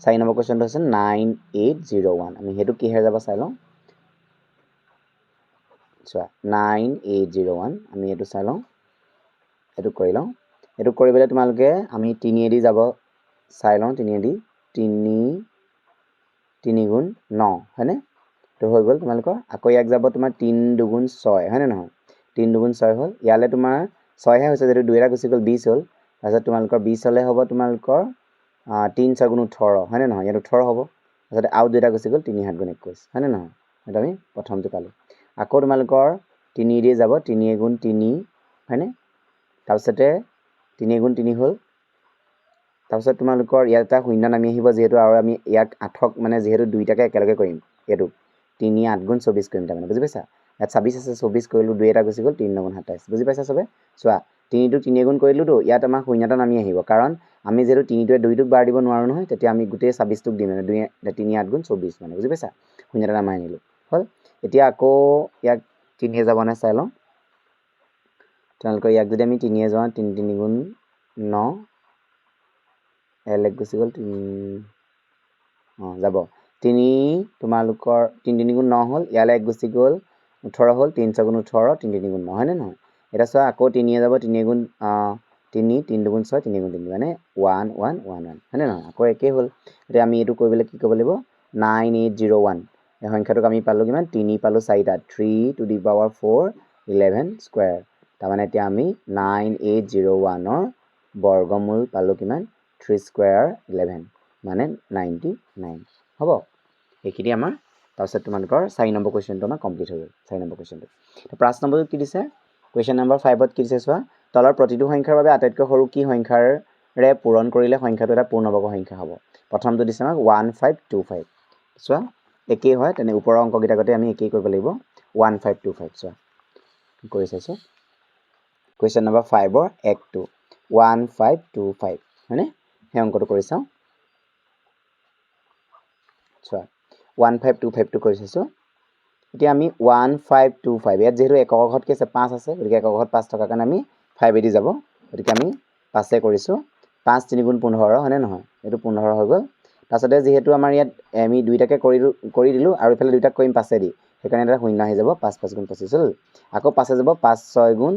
4 নম্বৰ কুৱেশ্যনটো হৈছে 9801 আমি সেইটো কিহে যাব চাই লওঁ চোৱা 9801 আমি এইটো চাই লওঁ এইটো কৰি লওঁ এইটো কৰিবলৈ তোমালোকে আমি 3 দি যাব চাই লওঁ 3 দি 3 গুণ 9 হয়নে তো হৈ গ'ল তোমালোকৰ আকৌ ইয়াক যাব তোমাৰ 3 2 গুণ 6 হয়নে নহয় 3 2 গুণ 6 হ'ল ইয়ালৈ তোমাৰ 6 হে হৈছে যেটো 2 এটা গুচি গ'ল 20 হ'ল তাৰপিছত তোমালোকৰ 20 হ'লে হ'ব তোমালোকৰ 3 6 গুণ 18 হয়নে নহয় ইয়াত 18 হ'ব তাৰপিছত আৰু দুটা গুচি গ'ল 3 7 গুণ 21 হয়নে নহয় সেইটো আমি প্ৰথমটো পালোঁ আকৌ তোমালোকৰ 3 দিয়ে যাব 3 গুণ 3 হয়নে তাৰপিছতে 3 গুণ 3 হ'ল তাৰপিছত তোমালোকৰ ইয়াত এটা শূন্য নামি আহিব যিহেতু আৰু আমি ইয়াক 8ক মানে যিহেতু দুইটাকে একেলগে কৰিম এইটো 3 8 গুণ 24 কৰিম তাৰমানে বুজি পাইছা ইয়াত 26 আছে 24 কৰিলোঁ 2 এটা গুচি গ'ল 3 9 গুণ 27 বুজি পাইছা চবে চোৱা 3টো 3 গুণ কৰিলোঁতো ইয়াত আমাৰ শূন্যটা নামি আহিব কাৰণ আমি যিহেতু 3টোৱে 2টোক বাৰ দিব নোৱাৰোঁ নহয় তেতিয়া আমি গোটেই 26টোক দিম মানে 3 8 গুণ 24 মানে বুজি পাইছা শূন্যটা নামাই আনিলোঁ হ'ল এতিয়া আকৌ ইয়াক 3 যাবনে চাই লওঁ তোমালোকৰ ইয়াক যদি আমি 3 যাওঁ 3 3 গুণ 9 এক গুচি গ'ল 3 যাব 3 তোমালোকৰ 3 3 গুণ 9 হ'ল ইয়ালৈ 1 গুচি গ'ল 18 হ'ল 3 6 গুণ 18 3 3 গুণ 9 হয়নে নহয় এটা চোৱা আকৌ 3 যাব 3 গুণ 3 3 গুণ 6 3 গুণ 3 মানে 1 1 1 1 হয়নে নহয় আকৌ একেই হ'ল এতিয়া আমি এইটো কৰিবলৈ কি কৰিব লাগিব 9801 এই সংখ্যাটোক আমি পালোঁ কিমান 3 পালোঁ 4টা 3 to the power 4 11 স্কোৱাৰ তাৰমানে এতিয়া আমি 9801ৰ বৰ্গমূল পালোঁ কিমান 3 স্কোৱাৰ 11 মানে 99 হ'ব এইখিনি আমাৰ তাৰপিছত তোমালোকৰ 4 নম্বৰ কুৱেশ্যনটো আমাৰ কমপ্লিট হৈ গ'ল 4 নম্বৰ কুৱেশ্যনটো তো 5 নম্বৰটো কি দিছে কুৱেশ্যন নম্বৰ 5ত কি দিছে চোৱা তলৰ প্ৰতিটো সংখ্যাৰ বাবে আটাইতকৈ সৰু কি সংখ্যাৰে পূৰণ কৰিলে সংখ্যাটো এটা পূৰ্ণবৰ্গ সংখ্যা হ'ব প্ৰথমটো দিছে আমাক 1525 চোৱা একেই হয় তেনে ওপৰৰ অংককেইটাগতে আমি একেই কৰিব লাগিব 1525 চোৱা কৰি চাইছোঁ কুৱেশ্যন নম্বৰ 5ৰ 1টো 1525 হয়নে সেই অংকটো কৰি চাওঁ চোৱা 1525টো কৰি চাইছোঁ এতিয়া আমি 1525 ইয়াত যেহেতু একক ঘৰত কি আছে 5 আছে গতিকে একক ঘৰত 5 থকাৰ কাৰণে আমি 5 এদি যাব গতিকে আমি 5 কৰিছোঁ 5 3 গুণ 15 হয়নে নহয় এইটো 15 হৈ গ'ল তাৰপিছতে যিহেতু আমাৰ ইয়াত আমি দুইটাকে কৰি দিলোঁ আৰু ইফালে দুইটাক কৰিম 5 দি সেইকাৰণে এটা শূন্য আহি যাব 5 5 গুণ 25 হ'ল আকৌ 5 যাব 5 6 গুণ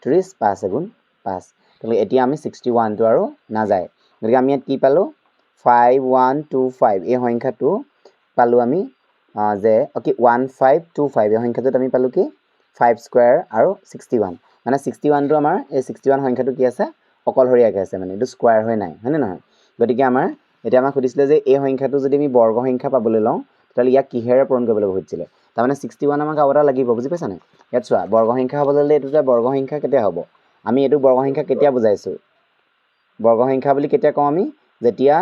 30 5 গুণ 5 গতিকে এতিয়া আমি 61টো আৰু নাযায় গতিকে আমি ইয়াত কি পালোঁ 5125 এই সংখ্যাটো পালোঁ আমি যে অ'কে 1525 এই সংখ্যাটোত আমি পালোঁ কি 5 স্কোৱাৰ আৰু 61 মানে 61টো আমাৰ এই 61 সংখ্যাটো কি আছে অকলশৰীয়াকৈ আছে মানে এইটো স্কোৱাৰ হৈ নাই হয়নে নহয় গতিকে আমাৰ এতিয়া আমাক সুধিছিলে যে এই সংখ্যাটো যদি আমি বৰ্গ সংখ্যা পাবলৈ লওঁ তেতিয়াহ'লে ইয়াক কিহেৰে পূৰণ কৰিবলৈ সুধিছিলে তাৰমানে 61 আমাক আৰু এটা লাগিব বুজি পাইছানে ইয়াত চোৱা বৰ্গ সংখ্যা হ'বলৈ হ'লে এইটো এটা বৰ্গ সংখ্যা কেতিয়া হ'ব আমি এইটো বৰ্গ সংখ্যা কেতিয়া বুজাইছোঁ বৰ্গ সংখ্যা বুলি কেতিয়া কওঁ আমি যেতিয়া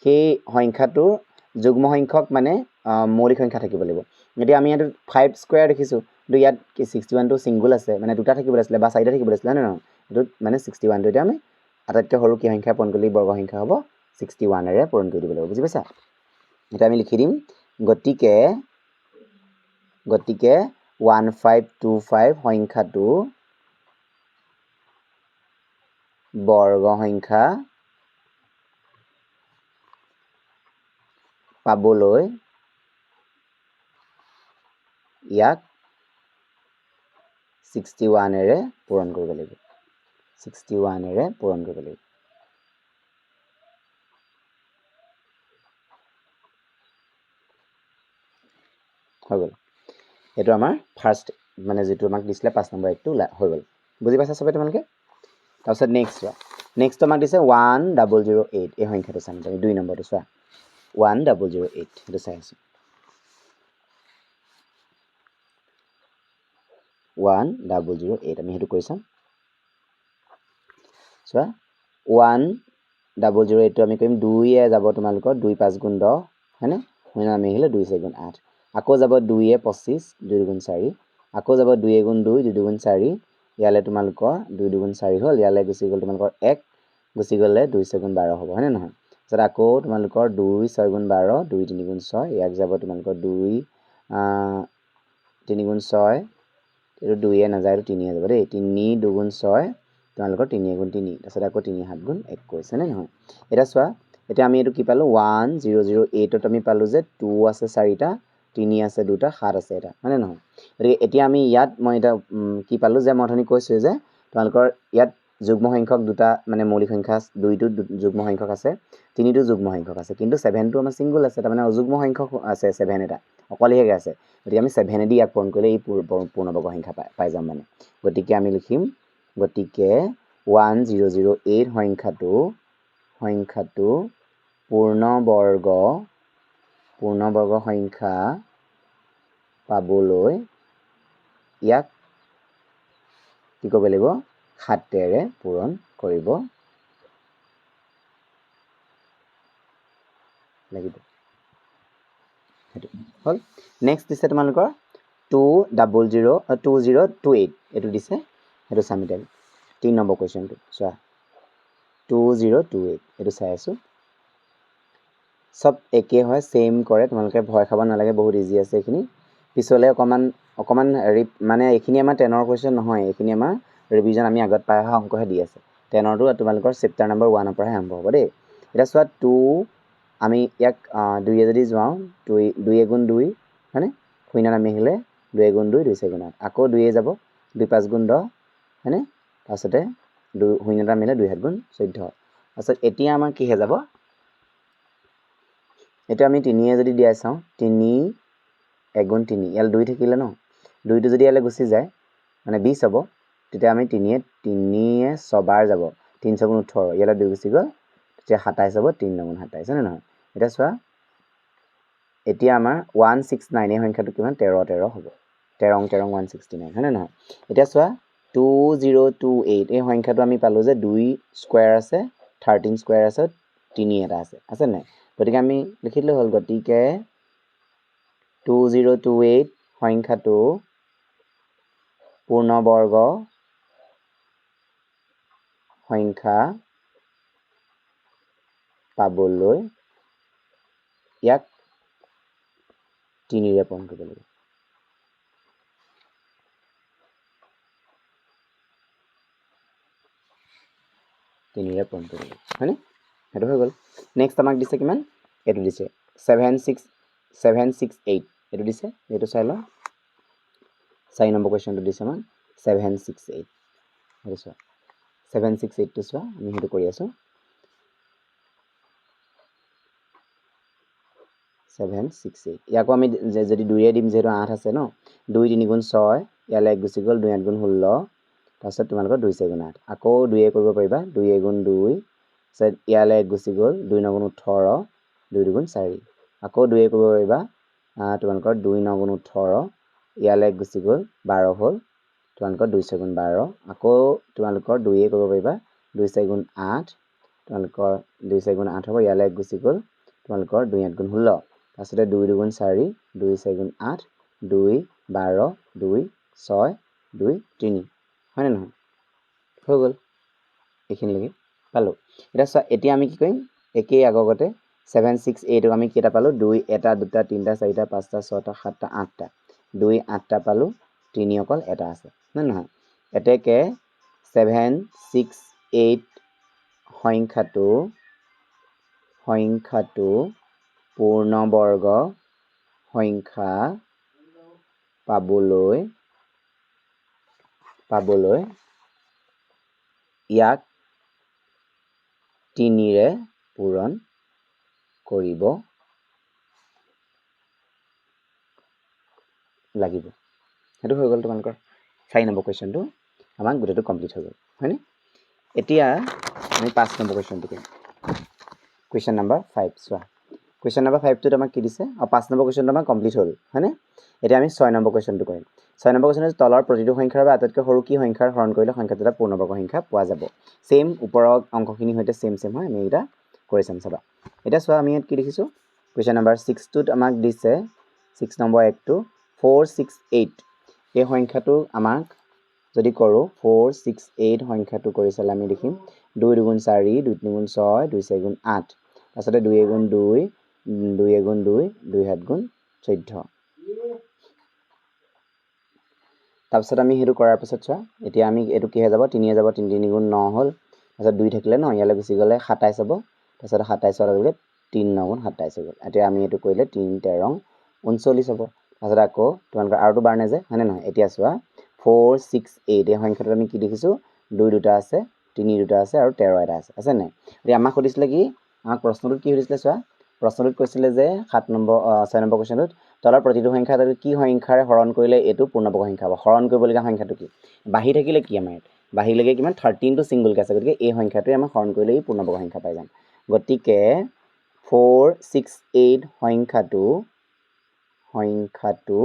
সেই সংখ্যাটোৰ যুগ্ম সংখ্যক মানে মৌলিক সংখ্যা থাকিব লাগিব এতিয়া আমি ইয়াত 5 স্কোৱাৰ দেখিছোঁ কিন্তু ইয়াত 61টো ছিংগুল আছে মানে দুটা থাকিব লাগিছিলে বা 4টা থাকিব লাগিছিলে হয় নে নহয় এইটোত মানে 61টো এতিয়া আমি আটাইতকৈ সৰু কি সংখ্যা পূৰণ কৰিলে বৰ্গ সংখ্যা হ'ব 61ৰে পূৰণ কৰি দিব লাগিব বুজি পাইছা এতিয়া আমি লিখি দিম গতিকে 1525 সংখ্যাটো বৰ্গ সংখ্যা পাবলৈ ইয়াক 61ৰে পূৰণ কৰিব লাগিব 61ৰে পূৰণ কৰিব লাগিব হৈ গ'ল এইটো আমাৰ ফাৰ্ষ্ট মানে যিটো আমাক দিছিলে 5 নম্বৰ একটো হৈ গ'ল বুজি পাইছা চবে তোমালোকে তাৰপিছত নেক্সট আমাক দিছে 1008 এই সংখ্যাটো চাম আমি 2 নম্বৰটো চোৱা 1008 সেইটো চাই আছোঁ 1008 আমি সেইটো কৰি চাম চোৱা 1008টো আমি কৰিম 2 যাব তোমালোকৰ 2 5 গুণ 10 হয়নে শূন্য আমি আহিলে 2 4 গুণ 8 আকৌ যাব 2 25 2 গুণ 4 আকৌ যাব 2 গুণ 2 2 গুণ 4 ইয়ালৈ তোমালোকৰ 2 গুণ 4 হ'ল ইয়ালৈ গুচি গ'ল তোমালোকৰ 1 গুচি গ'লে 2 6 গুণ 12 হ'ব হয়নে নহয় তাৰপিছত আকৌ তোমালোকৰ 2 6 গুণ 12 2 3 গুণ 6 ইয়াক যাব তোমালোকৰ 2 3 গুণ 6 এইটো 2 নাযায় এইটো 3 যাব দেই 3 2 গুণ 6 তোমালোকৰ 3 গুণ 3 তাৰপিছত আকৌ 3 7 গুণ 21 হয়নে নহয় এতিয়া চোৱা এতিয়া আমি এইটো কি পালোঁ 1008ত আমি পালোঁ যে 2 আছে 4টা 3 আছে 2টা 7 আছে এটা হয়নে নহয় গতিকে এতিয়া আমি ইয়াত মই এটা কি পালোঁ যে মই অথনি কৈছোঁ যে তোমালোকৰ ইয়াত যুগ্ম সংখ্যক দুটা মানে মৌলিক সংখ্যা 2টো যুগ্ম সংখ্যক আছে 3টো যুগ্ম সংখ্যক আছে কিন্তু 7টো আমাৰ ছিংগুল আছে তাৰমানে অযুগ্ম সংখ্যক আছে 7 এটা অকলশৰীয়াকৈ আছে গতিকে আমি 7 দি ইয়াক পূৰণ কৰিলে এই পূৰ্ণবৰ্গ সংখ্যা পাই যাম মানে গতিকে আমি লিখিম গতিকে 1008 সংখ্যাটো পূৰ্ণবৰ্গ পূৰ্ণবৰ্গ সংখ্যা পাবলৈ ইয়াক কি কৰিব লাগিব 7ৰে পূৰণ কৰিব লাগিব হেতু হল নেক্সট দিছে তোমালোকৰ 2028 এটো দিছে হেতু সামিটাই 3 নম্বৰ কোৱেশ্চনটো চোৱা 2028 এটো চাই আছো সব একে হয় সেম কৰে তোমালোকে ভয় খাব নালাগে বহুত ইজি আছে এখিনি পিছলে অকমান মানে এখিনি আমাৰ 10 ৰ কোৱেশ্চন নহয় এখিনি আমাৰ ৰিভিজন আমি আগত পাই অহা অংকহে দি আছে 10 ৰটো তোমালোকৰ চেপ্টাৰ নম্বৰ 1 ৰ পৰা আৰম্ভ হ'ব দেই এটা চোৱা 2 আমি ইয়াক 2 এ যদি যাও 2 এ গুণ 2 হয়নে শূন্য নামি আহিলে 2 এ গুণ 2 2 4 গুণ 8 আকৌ 2 এ যাব 2 5 গুণ 10 হয়নে তাৰছতে 2 শূন্যটা মিলে 2 7 গুণ 14 তাৰছত এতিয়া আমাৰ কি হে যাব এটা আমি 3 এ যদি দিয়া চাও 3 1 গুণ 3 ইয়াল 2 থাকিলে ন 2 টো যদি ইয়ালে গুছি যায় মানে 20 হ'ব তেতিয়া আমি 3 এ 6 বাৰ যাব 3 7 গুণ 18 ইয়ালে 2 গুছি গল তেতিয়া 27 হ'ব 3 9 গুণ 27 হয় না এটা চোৱা এতিয়া আমাৰ 169 এই সংখ্যাটো কিমান 13 13 হ'ব 13 13 169 হয় না নহয় এতিয়া চোৱা 2028 এই সংখ্যাটো আমি পালো যে 2 স্কয়াৰ আছে 13 স্কয়াৰ আছে 3 এটা আছে নাই গতিকে আমি লিখিলে হল গতিকে 2028 সংখ্যাটো পূৰ্ণবৰ্গ সংখ্যা পাবলৈ ইয়াক 3 ৰে পূৰণ কৰিব লাগিব 3 ৰে পূৰণ কৰিব লাগিব হয়নে হেতু হৈ গল নেক্সট আমাক দিছে কিমান এটো দিছে 768 এটো দিছে এটো চাই ল 4 নম্বৰ কোৱেশ্চনটো দিছে আমাক 768 হেতু চোৱা 768 টো চোৱা আমি হেতু কৰি আছো 768 ইয়াকো আমি যদি 2 এ দিম যেটো 8 আছে ন 2 3 গুণ 6 ইয়ালে 1 গুছি গল 2 8 গুণ 16 তাৰছত তোমালোকৰ 2 4 গুণ 8 আকৌ 2 এ কৰিব পাৰিবা 2 এ গুণ 2 সেট ইয়ালে 1 গুছি গল 2 9 গুণ 18 2 গুণ 4 আকৌ 2 এ কৰিব পাৰিবা তোমালোকৰ 2 9 গুণ 18 ইয়ালে 1 গুছি গল 12 হল তোমালোকৰ 2 4 গুণ 12 আকৌ তোমালোকৰ 2 এ কৰিব পাৰিবা 2 4 গুণ 8 তোমালোকৰ 2 4 গুণ 8 হ'ব ইয়ালে 1 গুছি গল তোমালোকৰ 2 8 গুণ 16 তাৰছতে 2 2 গুণ 4 2 4 গুণ 8 2 12 2 6 2 3 হয় না নহয় হৈ গল এখিনি লাগি পালো এটা চোৱা এতিয়া আমি কি কৰিম একেই আগগতে 768 আমি কেটা পালো 2 এটা দুটা তিনটা চাৰিটা পাঁচটা ছটা সাতটা আঠটা 2 8টা পালো 3 অকল এটা আছে না নহয় এতেকে 768 সংখ্যাটো পূৰ্ণবৰ্গ সংখ্যা পাবলৈ ইয়াক 3 ৰে পূৰণ কৰিব লাগিব হেতু হৈ গল তোমালোকৰ 4 নম্বৰ কোৱেশ্চনটো আমাক গুটেটো কমপ্লিট হৈ গল হয়নে এতিয়া আমি 5 নম্বৰ কোৱেশ্চনটো কৰিম কোৱেশ্চন নম্বৰ 5 চোৱা কোৱেশ্চন নম্বৰ 5 টোত আমাক কি দিছে 5 নম্বৰ কোৱেশ্চনটো আমাক কমপ্লিট হ'ল হয়নে এতিয়া আমি 6 নম্বৰ কোৱেশ্চনটো কৰিম 6 নম্বৰ কোৱেশ্চনৰ তলৰ প্ৰতিটো সংখ্যাৰ বাবে আটাইতকৈ সৰু কি সংখ্যাৰ হৰণ কৰিলে সংখ্যাটোৰ পূৰ্ণবৰ্গ সংখ্যা পোৱা যাব সেম ওপৰৰ অংকখিনি হৈতে সেম হয় আমি এটা কৰি চাম চাবা এটা চোৱা আমি ইয়াত কি দেখিছো কোৱেশ্চন নম্বৰ 6 টোত আমাক দিছে 6 নম্বৰ 1 টো 468 এই সংখ্যাটো আমাক যদি কৰো 468 সংখ্যাটো কৰি চালে আমি দেখিম 2 2 গুণ 4 2 3 গুণ 6 2 4 গুণ 8 তাৰছতে 2 গুণ 2 2 গুণ 2 2 7 গুণ 14 তাৰছত আমি হেতু কৰাৰ পিছত চোৱা এতিয়া আমি এটো কি হৈ যাব 3 এ যাব 3 3 গুণ 9 হল তাৰছত 2 থাকিলে ন ইয়ালে গুছি গলে 27 হ'ব তাৰছত 27 ৰ লগে 3 9 গুণ 27 হ'ল এতিয়া আমি এটো কৰিলে 3 13 39 হ'ব তাৰছত আকৌ তোমালোকৰ আৰুটো বাৰ নাই যে হয়নে নহয় এতিয়া চোৱা 468 এই সংখ্যাটো আমি কি দেখিছো 2 দুটা আছে 3 দুটা আছে আৰু 13 এটা আছে নাই এতিয়া আমাক সুধিছিলে কি আমাক প্ৰশ্নটোত কি সুধিছিলে চোৱা প্ৰশ্নটোত কৈছিলে যে 7 নম্বৰ 6 নম্বৰ কোৱেশ্চনটোত তলৰ প্ৰতিটো সংখ্যা কি সংখ্যাৰে হৰণ কৰিলে এটো পূৰ্ণবৰ্গ সংখ্যা হ'ব হৰণ কৰিবলগা সংখ্যাটো কি বাহি থাকিলে কি আমাৰ বাহি লাগে কিমান 13 টো সিঙ্গল কে আছে গতিকে এই সংখ্যাটোৱে আমাক হৰণ কৰিলে ই পূৰ্ণবৰ্গ সংখ্যা পাই যাম গতিকে 468 সংখ্যাটো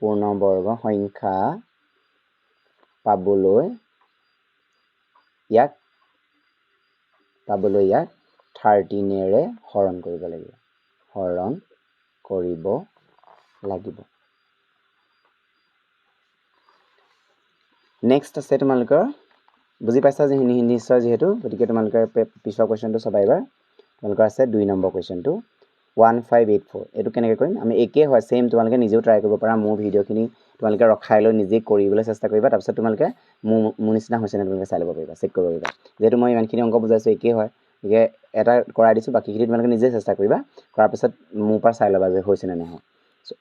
পূৰ্ণবৰ্গ সংখ্যা পাবলৈ ইয়াক 13ৰে হৰণ কৰিব লাগিব নেক্সট আছে তোমালোকৰ বুজি পাইছা যে হিন্দী নিশ্চয় যেহেতু গতিকে তোমালোকৰ পিছৰ কোৱেশ্চনটো চাবা এবাৰ তোমালোকৰ আছে 2 নম্বৰ কোৱেশ্চনটো 1584 এটো কেনেকৈ কৰিম আমি একে হয় সেম তোমালোকে নিজেও ট্ৰাই কৰিব পাৰা মোৰ ভিডিওখিনি তোমালোকে ৰখাই লৈ নিজে কৰিবলৈ চেষ্টা কৰিবা তাৰ পিছত তোমালোকে মোৰ নিচিনা হৈছে না তোমালোকে চাই ল'ব পাৰিবা চেক কৰিব পাৰিবা যেহেতু মই ইমানখিনি অংক বুজাইছো একে হয় গতিকে এটা কৰাই দিছো বাকিখিনি তোমালোকে নিজে চেষ্টা কৰিবা কৰাৰ পিছত মোৰ পৰা চাই ল'বা যে হৈছে না নহয়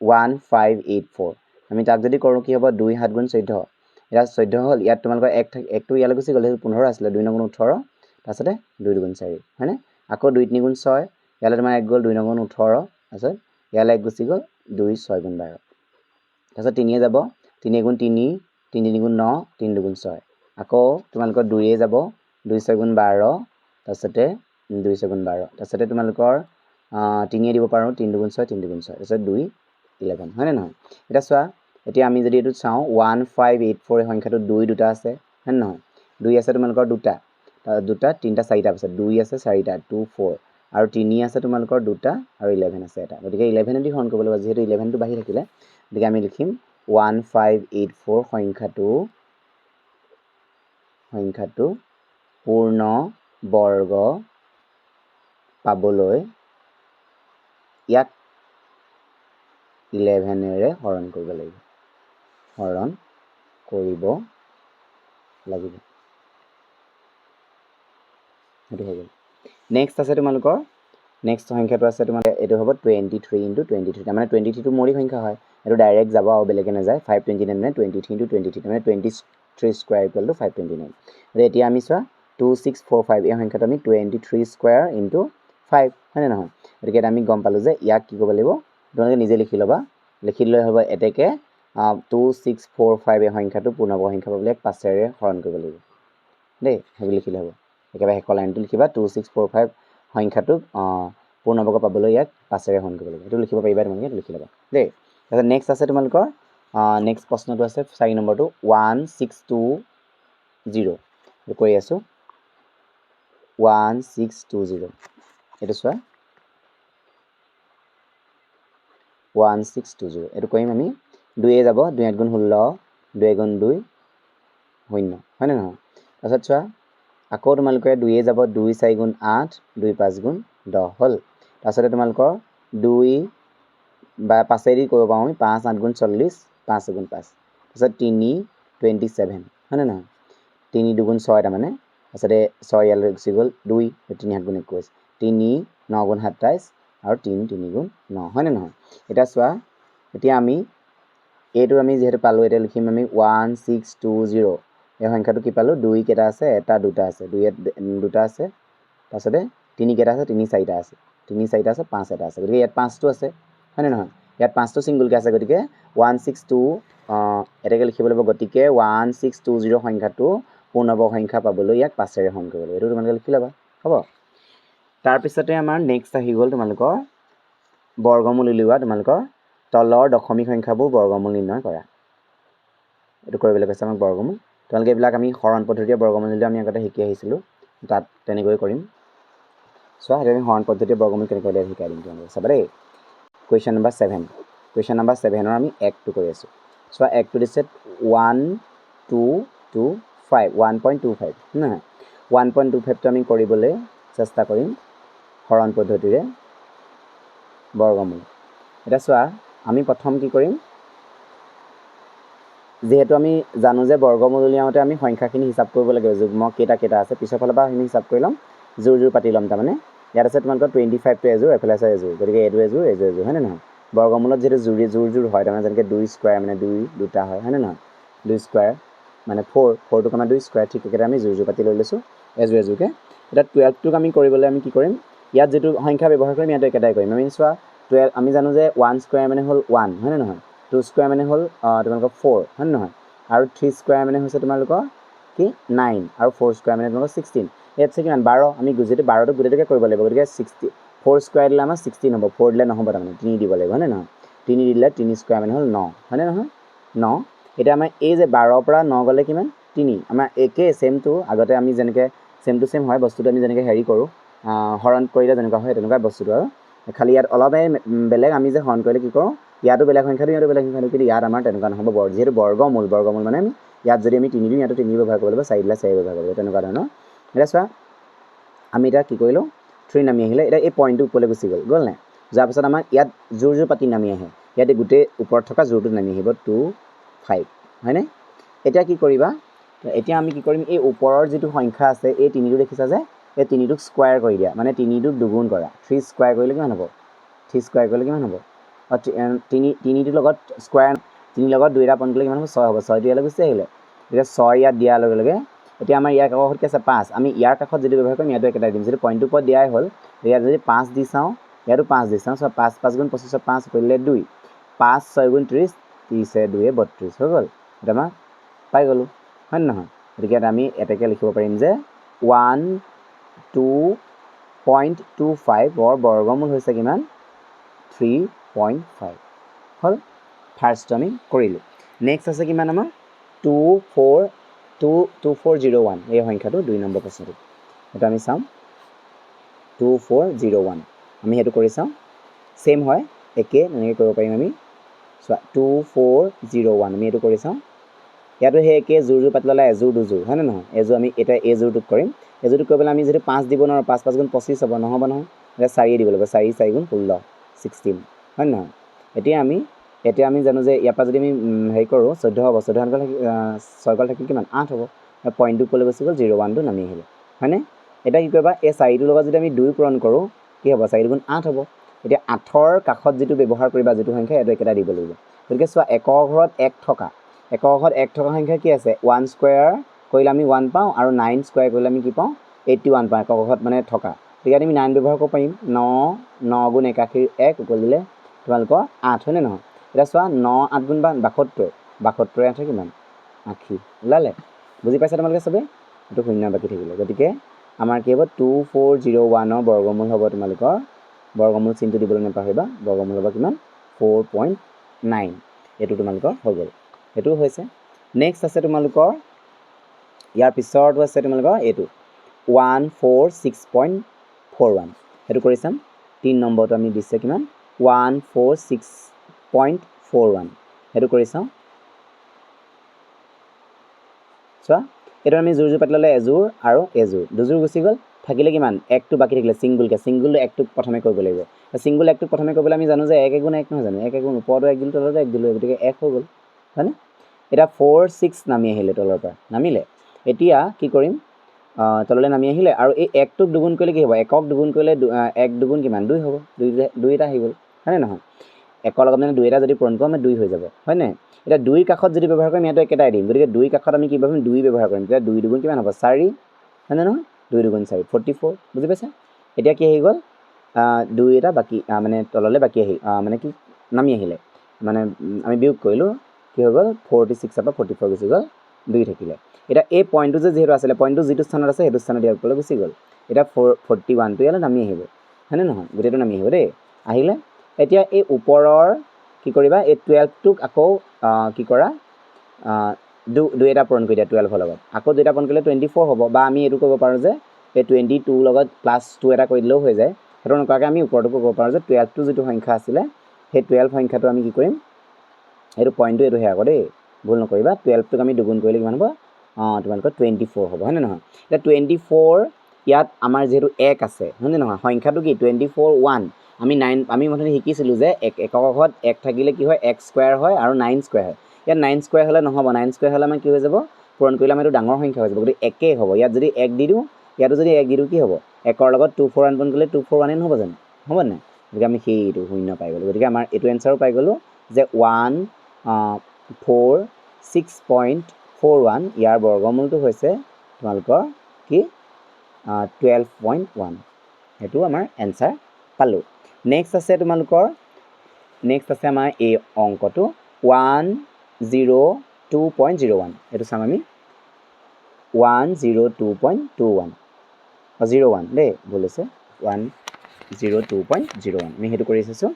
1584 আমি তাক যদি কৰো কি হ'ব 2 7 গুণ 14 এটা 14 হল ইয়াত তোমালোকৰ একটো ইয়ালৈ গুচি গ'ল 15 আছিল 2 গুণ 18 তাৰছতে 2 গুণ 4 হয়নে আকৌ 2 3 গুণ 6 ইয়ালৈ তোমাৰ এক গ'ল 2 গুণ 18 তাৰছত ইয়ালৈ এক গুচি গ'ল 2 6 গুণ 12 তাৰছত 3 যাব 3 গুণ 3 3 গুণ 9 3 গুণ 6 আকৌ তোমালোকৰ 2 যাব 2 6 গুণ 12 তাৰছতে 2 6 গুণ 12 তাৰছতে তোমালোকৰ 3 দিব পাৰো 3 গুণ 6 3 গুণ 6 তাৰছত 2 11 হয়নে নহয় এটা চোৱা এতিয়া আমি যদি এটো চাও 1584 সংখ্যাটো 2 দুটা আছে হয়নে নহয় 2 আছে তোমালোকৰ দুটা তিনটা চাৰিটা আছে 2 আছে চাৰিটা 2 4 আৰু 3 আছে তোমালোকৰ দুটা আৰু 11 আছে এটা গতিকে 11 দি হৰণ কৰিব লাগিব যেহেতু 11 টো বাহি থাকিলে গতিকে আমি লিখিম 1584 সংখ্যাটো পূৰ্ণ বৰ্গ পাবলৈ ইয়াক 11ৰে হৰণ কৰিব লাগিব এটো হৈ গ'ল নেক্সট আছে তোমালোকৰ নেক্সট সংখ্যাটো আছে তোমাৰ এটো হ'ব 23 * 23 মানে 23 টো মৰি সংখ্যা হয় এটো ডাইৰেক্ট যাব আৰু বেলেগে না যায় 529 মানে 23 * 23 মানে 23 স্কয়াৰ = 529 আৰু এতিয়া আমি চোৱা 2645 এই সংখ্যাটো আমি 23 স্কয়াৰ * 5 হয়নে নহয় গতিকে আমি গম পালো যে ইয়াক কি কৰিব লাগিব তোমালোকে নিজে লিখি লবা লিখি লৈ হ'ব এতেকে 2645 এই সংখ্যাটো পূৰ্ণবৰ্গ সংখ্যা পাবলৈ 5ৰে হৰণ কৰিব লাগিব দেই হেবি লিখিলে হ'ব একেবাৰে হেক লাইনটো লিখিবা 2645 সংখ্যাটো পূৰ্ণবৰ্গ পাবলৈ ইয়াক 5ৰে হৰণ কৰিব লাগিব এটো লিখিব পাৰিবা তোমালোকে লিখি লবা দেই তাৰপিছত নেক্সট আছে তোমালোকৰ নেক্সট প্ৰশ্নটো আছে 4 নম্বৰটো 1620 কৈ আছো 1620 এটো চোৱা 1620 এটো কৰিম আমি 2 যাব 2 গুণ 16 2 গুণ 2 শূন্য হয়নে নহয় তাৰপিছত চোৱা আকৌ তোমালোকে 2 যাব 2 4 গুণ 8 2 5 গুণ 10 হল তাৰপিছত তোমালোকৰ 2 বা 5 দি কৰিব পাওঁ আমি 5 8 গুণ 40 5 গুণ 5 তাৰপিছত 3 27 হয়নে নহয় 3 2 গুণ 6 টা মানে তাৰপিছত 6 ইয়ালৈ গুচি গ'ল 2 3 7 গুণ 21 3 9 গুণ 27 আৰু 3 3 গুণ 9 হয়নে নহয় এটা চোৱা এতিয়া আমি এটো আমি যেহেতু পালো এটা লিখিম আমি 1620 এই সংখ্যাটো কি পালো 2 কেটা আছে এটা দুটা আছে 2 দুটা আছে তাৰপিছত 3 কেটা আছে 3 চাৰিটা আছে 3 চাৰিটা আছে 5 এটা আছে গতিকে ইয়াত 5টো আছে হয়নে নহয় ইয়াত 5টো সিঙ্গল কে আছে গতিকে 162 এটাকে লিখিব লাগিব গতিকে 1620 সংখ্যাটো পূৰ্ণবৰ্গ সংখ্যা পাবলৈ ইয়াক 5ৰে হৰণ কৰিব লাগিব এটো তোমালোকে লিখি লবা হ'ব তাৰ পিছতে আমাৰ নেক্সট আহি গ'ল তোমালোকৰ বৰ্গমূল উলিওৱা তোমালোকৰ তলৰ দশমিক সংখ্যাবোৰ বৰ্গমূল নিৰ্ণয় কৰা এটো কৰিবলৈ কৈছে আমাক বৰ্গমূল তোমালোকে এইবিলাক আমি হৰণ পদ্ধতিৰ বৰ্গমূল উলিওৱা আমি আগতে শিকি আহিছিলো তাত তেনেকৈ কৰিম সো আমি হৰণ পদ্ধতিৰ বৰ্গমূল কেনেকৈ উলিয়াই শিকাই দিম তোমালোকক চাবা দেই কোৱেশ্চন নম্বৰ 7 কোৱেশ্চন নম্বৰ 7 ৰ আমি 1 টো কৰি আছো সো 1 টো দিছে 1225 1.25 না 1.25 টো আমি কৰিবলৈ চেষ্টা কৰিম হৰণ পদ্ধতিৰে বৰ্গমূল এটা চোৱা আমি প্ৰথম কি কৰিম যেহেতু আমি জানো যে বৰ্গমূল উলিয়াওতে আমি সংখ্যাখিনি হিচাপ কৰিব লাগে যুগ্ম কেটা আছে পিছৰ ফালৰ পৰা আমি হিচাপ কৰি লম জোৰ পাতি লম তাৰ মানে ইয়াত আছে তোমালোকৰ 25 টো এজোৰ এফালে আছে এজোৰ গতিকে এজোৰ হয়নে নহয় বৰ্গমূলত যেটো জোৰ হয় তাৰ মানে যেনেকৈ 2 স্কয়াৰ মানে 2 দুটা হয় হয়নে নহয় 2 স্কয়াৰ মানে 4 টো কমা 2 স্কয়াৰ ঠিক একেটা আমি জোৰ পাতি লৈ লৈছো এজোৰকে এটা 12 টোক আমি কৰিবলৈ আমি কি কৰিম ইয়াত যেটো সংখ্যা ব্যৱহাৰ কৰিম ইয়াত একেটাই কৰিম আমি চোৱা 12 আমি জানো যে 1 স্কয়াৰ মানে হল 1 হয়নে নহয় 2 স্কয়াৰ মানে হল তোমালোকৰ 4 হয়নে নহয় আৰু 3 স্কয়াৰ মানে হৈছে তোমালোকৰ কি 9 আৰু 4 স্কয়াৰ মানে তোমালোকৰ 16 ইয়াত আছে কিমান 12 আমি যদি 12টো গোটেইটোকে কৰিব লাগিব গতিকে 4 স্কয়াৰ দিলে আমাৰ 16 হ'ব 4 দিলে নহ'ব তাৰমানে 3 দিব লাগিব হয়নে নহয় 3 দিলে 3 স্কয়াৰ মানে হ'ল 9 হয়নে নহয় 9 এটা আমাৰ এই যে 12 পৰা 9 গলে কিমান 3 আমাৰ একে সেম টু আগতে আমি যেনেকৈ সেম টু সেম হয় বস্তুটো আমি যেনেকৈ হেৰি কৰোঁ হৰণ কৰিলে যেনেকুৱা হয় তেনেকুৱা বস্তুটো আৰু খালি ইয়াত অলপ বেলেগ আমি যে হৰণ কৰিলে কি কৰোঁ ইয়াতো বেলেগ সংখ্যাটো ইয়াতো বেলেগ সংখ্যাটো কিন্তু ইয়াত আমাৰ তেনেকুৱা নহ'ব যিহেতু বৰ্গমূল মানে আমি ইয়াত যদি আমি 3 দিওঁ ইয়াতো 3 ব্যৱহাৰ কৰিব লাগিব 4 দিলে 4 ব্যৱহাৰ কৰিব লাগিব তেনেকুৱা ধৰণৰ এতিয়া চোৱা আমি এটা কি কৰিলোঁ 3 নামি আহিলে এতিয়া এই পইণ্টটো ওপৰলৈ গুচি গ'ল নাই যোৱাৰ পাছত আমাৰ ইয়াত জোৰ পাতি নামি আহে ইয়াতে গোটেই ওপৰত থকা জোৰটো নামি আহিব 2 5 হয়নে এতিয়া কি কৰিবা এতিয়া আমি কি কৰিম এই ওপৰৰ যিটো সংখ্যা আছে এই 3টো দেখিছা যে এই 3টোক স্কয়াৰ কৰি দিয়া মানে 3টোক দুগুণ কৰা 3 স্কয়াৰ কৰিলে কিমান হ'ব 3 স্কয়াৰ কৰিলে কিমান হ'ব 3টোৰ লগত স্কয়াৰ 3 লগত 2 এটা পইণ্ট কৰিলে কিমান হ'ব 6 হ'ব 6 ইয়ালৈ গুচি আহিলে এতিয়া 6 ইয়াত দিয়াৰ লগে লগে এতিয়া আমাৰ ইয়াৰ কাষত কি আছে 5 আমি ইয়াৰ কাষত যদি ব্যৱহাৰ কৰিম ইয়াতো একেটাই দিম যদি পইণ্টটো ওপৰত দিয়াই হ'ল ইয়াত যদি 5 দি চাওঁ ইয়াতো 5 দি চাওঁ সব 5 5 গুণ 25 5 কৰিলে 2 5 6 গুণ 30 30 2 32 হৈ গ'ল এটা আমাৰ পাই গ'লো হয় নহয় গতিকে আমি এটাকে লিখিব পাৰিম যে 102.25 বৰ্গমূল হৈছে কিমান 3.5 হ'ল ফাৰ্ষ্ট আমি কৰিলোঁ নেক্সট আছে কিমান আমাৰ 2401 এই সংখ্যাটো 2 নম্বৰ প্ৰশ্নটো এটা আমি চাম 2401 আমি হেতু কৰি চাওঁ সেম হয় একে এনেকৈ কৰিব পাৰিম আমি 2401 আমি হেতু কৰি চাওঁ ইয়াতো হে একে জোৰ পাতি ল'লে এজোৰ দুজোৰ হয় নহয় এজোৰ আমি এটা এজোৰটোক কৰিম এজোৰটোক কৰিবলৈ আমি যদি 5 দিব নোৱাৰোঁ 5 5 গুণ 25 হ'ব নহ'ব নহয় এতিয়া 4 দিব লাগিব 4 4 গুণ 16 16 হয় নহয় এতিয়া আমি জানো যে ইয়াৰ পৰা যদি আমি হেৰি কৰোঁ 14 হ'ব 14 আনকাল 6 গল থাকিল কিমান 8 হ'ব পইণ্টটো ক'লৈ গুচি গ'ল 01টো নামি আহিলে হয়নে এতিয়া কি কৰিবা এই 4টোৰ লগত যদি আমি 2 পূৰণ কৰোঁ কি হ'ব 4 গুণ 8 হ'ব এতিয়া 8ৰ কাষত যিটো ব্যৱহাৰ কৰিবা যিটো সংখ্যা এইটো একেটা দিব লাগিব গতিকে চোৱা একৰ ঘৰত 1 থকা একৰ ঘৰত 1 থকা সংখ্যা কি আছে 1 স্কয়াৰ কৰিলে আমি 1 পাওঁ আৰু 9 স্কয়াৰ কৰিলে আমি কি পাওঁ 81 পাওঁ একৰ ঘৰত মানে থকা ইয়াত আমি 9 ব্যৱহাৰ কৰিব পাৰিম 9 9 গুণ 81 1 উকল দিলে তোমালোকৰ 8 হয়নে নহয় এতিয়া চোৱা 9 8 গুণ 72 72 8 কিমান 80 ওলালে বুজি পাইছা তোমালোকে সবে এইটো শূন্য বাকি থাকিলে গতিকে আমাৰ কি হ'ব 2401 ৰ বৰ্গমূল হ'ব তোমালোকৰ বৰ্গমূল চিনটো দিবলৈ নাপাহৰিবা বৰ্গমূল হ'ব কিমান 4.9 এইটো তোমালোকৰ হৈ গ'ল এইটো হৈছে নেক্সট আছে তোমালোকৰ ইয়াৰ পিছৰটো আছে তোমালোকৰ এইটো 146.41 এইটো কৰি চাম 3 নম্বৰটো আমি দিছে কিমান 146.41 এইটো কৰি চাওঁ চোৱা এটা আমি জোৰ পাতি ল'লে এজোৰ আৰু এজোৰ দুজোৰ গুচি গ'ল থাকিলে কিমান একটো বাকি থাকিলে সিঙ্গল একটো প্ৰথমে কৰিব লাগিব সিঙ্গল একটো প্ৰথমে কৰিবলৈ আমি জানো যে 1 গুণ 1 নহয় জানো 1 গুণ ওপৰটো 1 দিলো তলতো 1 দিলো গতিকে 1 হৈ গ'ল হয়নে এটা 46 নামি আহিলে তলৰ পৰা নামিলে এতিয়া কি কৰিম তললৈ নামি আহিলে আৰু এই 1টোক দুগুণ কৰিলে কি হ'ব 1ক দুগুণ কৰিলে 1 দুগুণ কিমান 2 হ'ব 2 এটা আহি গ'ল হয়নে নহয় 1ৰ লগত মানে 2 এটা যদি পূৰণ কৰোঁ আমি 2 হৈ যাব হয়নে এতিয়া 2ৰ কাষত যদি ব্যৱহাৰ কৰিম ইয়াতো একেটাই দিম গতিকে 2ৰ কাষত আমি কি কৰিম 2 ব্যৱহাৰ কৰিম তেতিয়া 2 দুগুণ কিমান হ'ব 4 হয়নে নহয় 2 দুগুণ 4 44 বুজি পাইছা এতিয়া কি আহি গ'ল 2 এটা বাকি মানে তললৈ বাকি আহি মানে কি নামি আহিলে মানে আমি বিয়োগ কৰিলোঁ কি হৈ গ'ল 46 পৰা 44 গুচি গ'ল 2 থাকিলে এটা এই পইণ্টটো যে যেহেতু আছিলে পইণ্টটো যিটো স্থানত আছে সেইটো স্থানত ইয়াৰ ওপৰলৈ গুচি গ'ল এটা 41 টো ইয়ালৈ নামি আহিব হয়নে নহয় গোটেইটো নামি আহিব দেই আহিলে এতিয়া এই ওপৰৰ কি কৰিবা এই 12টোক আকৌ কি কৰা 2 এটা পূৰণ কৰি দিয়া 12ৰ লগত আকৌ 2 এটা পূৰণ কৰিলে 24 হ'ব বা আমি এইটো কৰিব পাৰোঁ যে এই 22 লগত +2 এটা কৰি দিলেও হৈ যায় সেইটো নকৰাকৈ আমি ওপৰটো কৰিব পাৰোঁ যে 12টো যিটো সংখ্যা আছিলে সেই 12 সংখ্যাটো আমি কি কৰিম এইটো পইণ্টটো এইটো হে আকৌ দেই ভুল নকৰিবা 12টোক আমি দুগুণ কৰিলে কিমান হ'ব তোমালোকৰ 24 হ'ব হয়নে নহয় এতিয়া 24 ইয়াত আমাৰ যেহেতু 1 আছে হয়নে নহয় সংখ্যাটো কি 24 1 আমি মতে শিকিছিলোঁ যে একৰ ঘৰত 1 থাকিলে কি হয় x স্কয়াৰ হয় আৰু 9 স্কয়াৰ হয় ইয়াত 9 স্কয়াৰ হ'লে নহ'ব 9 স্কয়াৰ হ'লে আমাৰ কি হৈ যাব পূৰণ কৰিলে আমাৰ এইটো ডাঙৰ সংখ্যা হৈ যাব গতিকে একেই হ'ব ইয়াত যদি 1 দি দিওঁ ইয়াতো যদি 1 দি দিওঁ কি হ'ব 1ৰ লগত 24 পূৰণ কৰিলে 241 নহ'ব জানো হ'ব নাই গতিকে আমি সেইটো শূন্য পাই গ'লোঁ গতিকে আমাৰ এইটো এনচাৰো পাই গ'লোঁ যে 146.41 ইয়াৰ বৰ্গমূলটো হৈছে তোমালোকৰ কি 12.1 সেইটো আমাৰ এনচাৰ পালোঁ নেক্সট আছে তোমালোকৰ নেক্সট আছে আমাৰ এই অংকটো 102.01 এইটো চাম আমি 102.21 01 দেই ভুল হৈছে 102.01 আমি সেইটো কৰি চাইছোঁ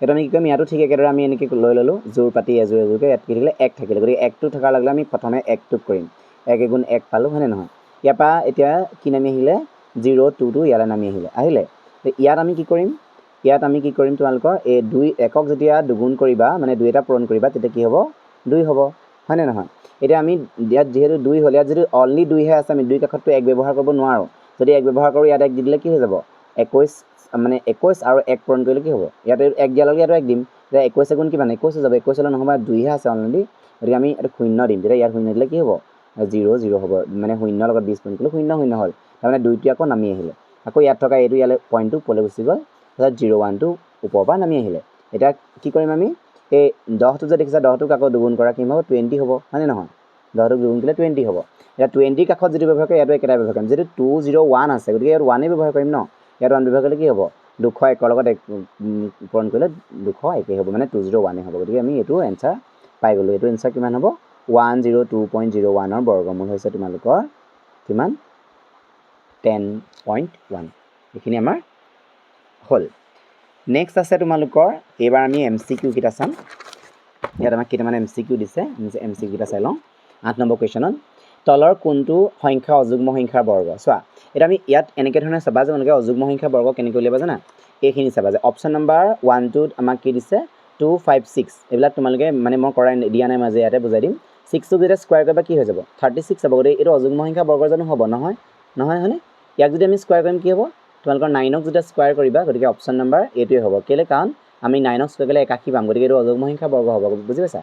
এটা আমি কি কৰিম ইয়াতো ঠিক একেদৰে আমি এনেকৈ লৈ ল'লোঁ জোৰ পাতি এজোৰ এজোৰকৈ ইয়াত কি থাকিলে 1 থাকিলে গতিকে 1টো থকাৰ লগে লগে আমি প্ৰথমে 1টোক কৰিম 1 গুণ 1 পালোঁ হয়নে নহয় ইয়াৰ পৰা এতিয়া কি নামি আহিলে 022 ইয়ালৈ নামি আহিলে ইয়াত আমি কি কৰিম তোমালোকৰ এই 2 1ক যেতিয়া দুগুণ কৰিবা মানে 2 এটা পূৰণ কৰিবা তেতিয়া কি হ'ব 2 হ'ব হয়নে নহয় এতিয়া আমি ইয়াত যেহেতু 2 হ'ল ইয়াত যদি অনলি 2 হে আছে আমি 2 কাষতটো 1 ব্যৱহাৰ কৰিব নোৱাৰোঁ যদি 1 ব্যৱহাৰ কৰোঁ ইয়াত 1 দি দিলে কি হৈ যাব 21 মানে 21 আৰু 1 পূৰণ কৰিলে কি হ'ব ইয়াতে 1 দিয়াৰ লগে ইয়াতো 1 দিম তেতিয়া 21 গুণ কিমান 21 হৈ যাব 21 হ'লে নহ'ব 2 হে আছে অলৰেডি গতিকে আমি এইটো 0 দিম তেতিয়া ইয়াত 0 দিলে কি হ'ব 0 0 হ'ব মানে 0 লগত 20 পূৰণ কৰিলে 0 0 হ'ল তাৰমানে 2টো আকৌ নামি আহিলে আকৌ ইয়াত থকা এইটো ইয়ালে পইণ্টটো ওপৰলৈ গুচি গ'ল তাৰপিছত 01টো ওপৰৰ পৰা নামি আহিলে এতিয়া কি কৰিম আমি এই 10টো যে দেখিছা 10টোক আকৌ দুগুণ কৰা কি হ'ব 20 হ'ব হয়নে নহয় 10টোক দুগুণ কৰিলে 20 হ'ব এতিয়া 20 কাষত যিটো ব্যৱহাৰ কৰে ইয়াতো একেটা ব্যৱহাৰ কৰিম যিটো 201 আছে গতিকে ইয়াত 1 ব্যৱহাৰ কৰিম ন ইয়াত 1 ব্যৱহাৰ কৰিলে কি হ'ব 201 লগত পূৰণ কৰিলে 201 হ'ব মানে 201 হ'ব গতিকে আমি এইটো এনসাৰ পাই গ'লোঁ এইটো এনসাৰ কিমান হ'ব 102.01 ৰ বৰ্গমূল হৈছে তোমালোকৰ কিমান 10.1 এইখিনি আমাৰ হ'ল নেক্সট আছে তোমালোকৰ এইবাৰ আমি MCQ কিটা চাম ইয়াত আমাক কেইটামান MCQ দিছে MCQ কিটা চাই লওঁ 8 নম্বৰ কুৱেশ্যনত তলৰ কোনটো সংখ্যা অযুগ্ম সংখ্যাৰ বৰ্গ চোৱা এটা আমি ইয়াত এনেকৈ ধৰণে চাবা যে তোমালোকে অযুগ্ম সংখ্যাৰ বৰ্গ কেনেকৈ উলিয়াবা জানা এইখিনি চাবা যে অপশ্যন নম্বৰ 1 টোত আমাক কি দিছে 256 এইবিলাক তোমালোকে মানে মই কৰাই দিয়া নাই মাজে ইয়াতে বুজাই দিম 6টো যেতিয়া স্কোৱাৰ কৰিবা কি হৈ যাব 36 হ'ব গতিকে এইটো অযুগ্ম সংখ্যা বৰ্গ জানো হ'ব নহয় হয়নে ইয়াক যদি আমি স্কোৱাৰ কৰিম কি হ'ব তোমালোকৰ 9ক যেতিয়া স্কোৱাৰ কৰিবা গতিকে অপশ্যন নম্বৰ এইটোৱে হ'ব কেলে কাৰণ আমি 9ক স্কোৱাৰ কৰিলে 81 পাম গতিকে এইটো অযুগ্ম সংখ্যা বৰ্গ হ'ব বুজি পাইছা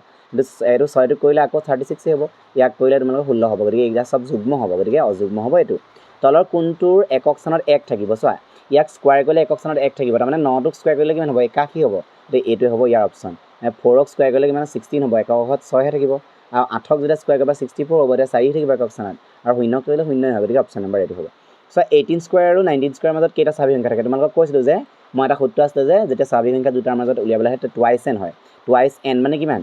এইটো 6টো কৰিলে আকৌ 36 হ'ব ইয়াক কৰিলে তোমালোকৰ 16 হ'ব গতিকে এইবিলাক সব যুগ্ম হ'ব গতিকে অযুগ্ম হ'ব এইটো তলৰ কোনটোৰ একক স্থানত 1 থাকিব চোৱা ইয়াক স্কোৱাৰ কৰিলে একক স্থানত 1 থাকিব তাৰমানে 9টোক স্কোৱাৰ কৰিলে কিমান হ'ব 81 হ'ব গতিকে এইটোৱে হ'ব ইয়াৰ অপশ্যন 4ক স্কোৱাৰ কৰিলে কিমান 16 হ'ব এককত 6 হে থাকিব আৰু 8ক যেতিয়া স্কোৱাৰ কৰিবা 64 হ'ব এতিয়া 4 থাকিব একক স্থানত আৰু 0 কৰিলে 0 হ'ব গতিকে অপশ্যন নম্বৰ এইটো হ'ব সো 18 স্কোৱাৰ আৰু 19 স্কোৱাৰ মাজত কেইটা স্বাভাৱিক সংখ্যা থাকে তোমালোকক কৈছিলোঁ যে মই এটা সূত্ৰ আছে যে যেতিয়া স্বাভাৱিক সংখ্যা দুটাৰ মাজত উলিয়াবলৈ হয় টুৱাইছ n হয় টুৱাইছ n মানে কিমান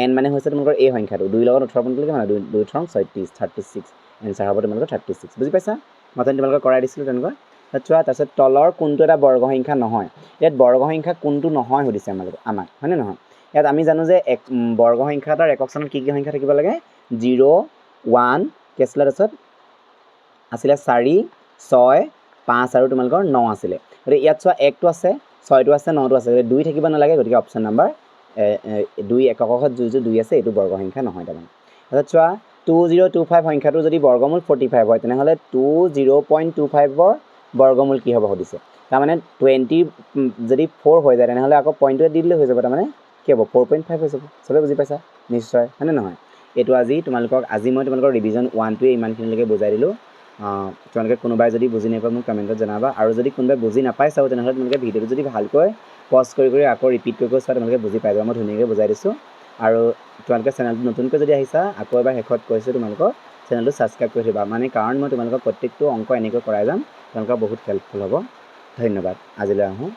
n মানে হৈছে তোমালোকৰ এই সংখ্যাটো 2 লগত 18 পূৰণ কৰিলে কিমান 2 থ্ৰং 36 এনসাৰ হ'ব তোমালোকৰ 36 বুজি পাইছা মই তোমালোকক কৰাই দিছিলোঁ তেনেকুৱা চোৱা তাৰপিছত তলৰ কোনটো এটা বৰ্গ সংখ্যা নহয় ইয়াত বৰ্গ সংখ্যা কোনটো নহয় সুধিছে আমাক হয়নে নহয় ইয়াত আমি জানো যে বৰ্গ সংখ্যা এটাৰ একক স্থানত কি সংখ্যা থাকিব লাগে 0 1 কি আছিলে তাৰপিছত আছিলে 4 6 5 আৰু তোমালোকৰ 9 আছিলে গতিকে ইয়াত চোৱা 1টো আছে 6টো আছে 9টো আছে গতিকে 2 থাকিব নালাগে গতিকে অপশ্যন নম্বৰ 2 এককত যোনটো 2 আছে এইটো বৰ্গ সংখ্যা নহয় তাৰমানে তাৰপিছত চোৱা 2025 সংখ্যাটো যদি বৰ্গমূল 45 হয় তেনেহ'লে 20.25 ৰ বৰ্গমূল কি হ'ব সুধিছে তাৰমানে 20 যদি 4 হৈ যায় তেনেহ'লে আকৌ পইণ্টটো দি দিলে হৈ যাব তাৰমানে কি হ'ব 4.5 হৈ যাব চবে বুজি পাইছা নিশ্চয় হয়নে নহয় এইটো আজি মই তোমালোকৰ ৰিভিজন 1টোৱে ইমানখিনিলৈকে বুজাই দিলোঁ তোমালোকে কোনোবাই যদি বুজি নাপায় মোক কমেণ্টত জনাবা আৰু যদি কোনোবাই বুজি নাপাই চাওঁ তেনেহ'লে তোমালোকে ভিডিঅ'টো যদি ভালকৈ পজ কৰি আকৌ ৰিপিট কৰি চোৱা তোমালোকে বুজি পাই যাবা মই ধুনীয়াকৈ বুজাই দিছোঁ আৰু তোমালোকে চেনেলটো নতুনকৈ যদি আহিছা আকৌ এবাৰ শেষত কৈছোঁ তোমালোকক চেনেলটো ছাবস্ক্ৰাইব কৰি থবা মানে কাৰণ মই তোমালোকক প্ৰত্যেকটো অংক এনেকৈ কৰাই যাম তোমালোকৰ বহুত হেল্পফুল হ'ব ধন্যবাদ আজিলৈ আহোঁ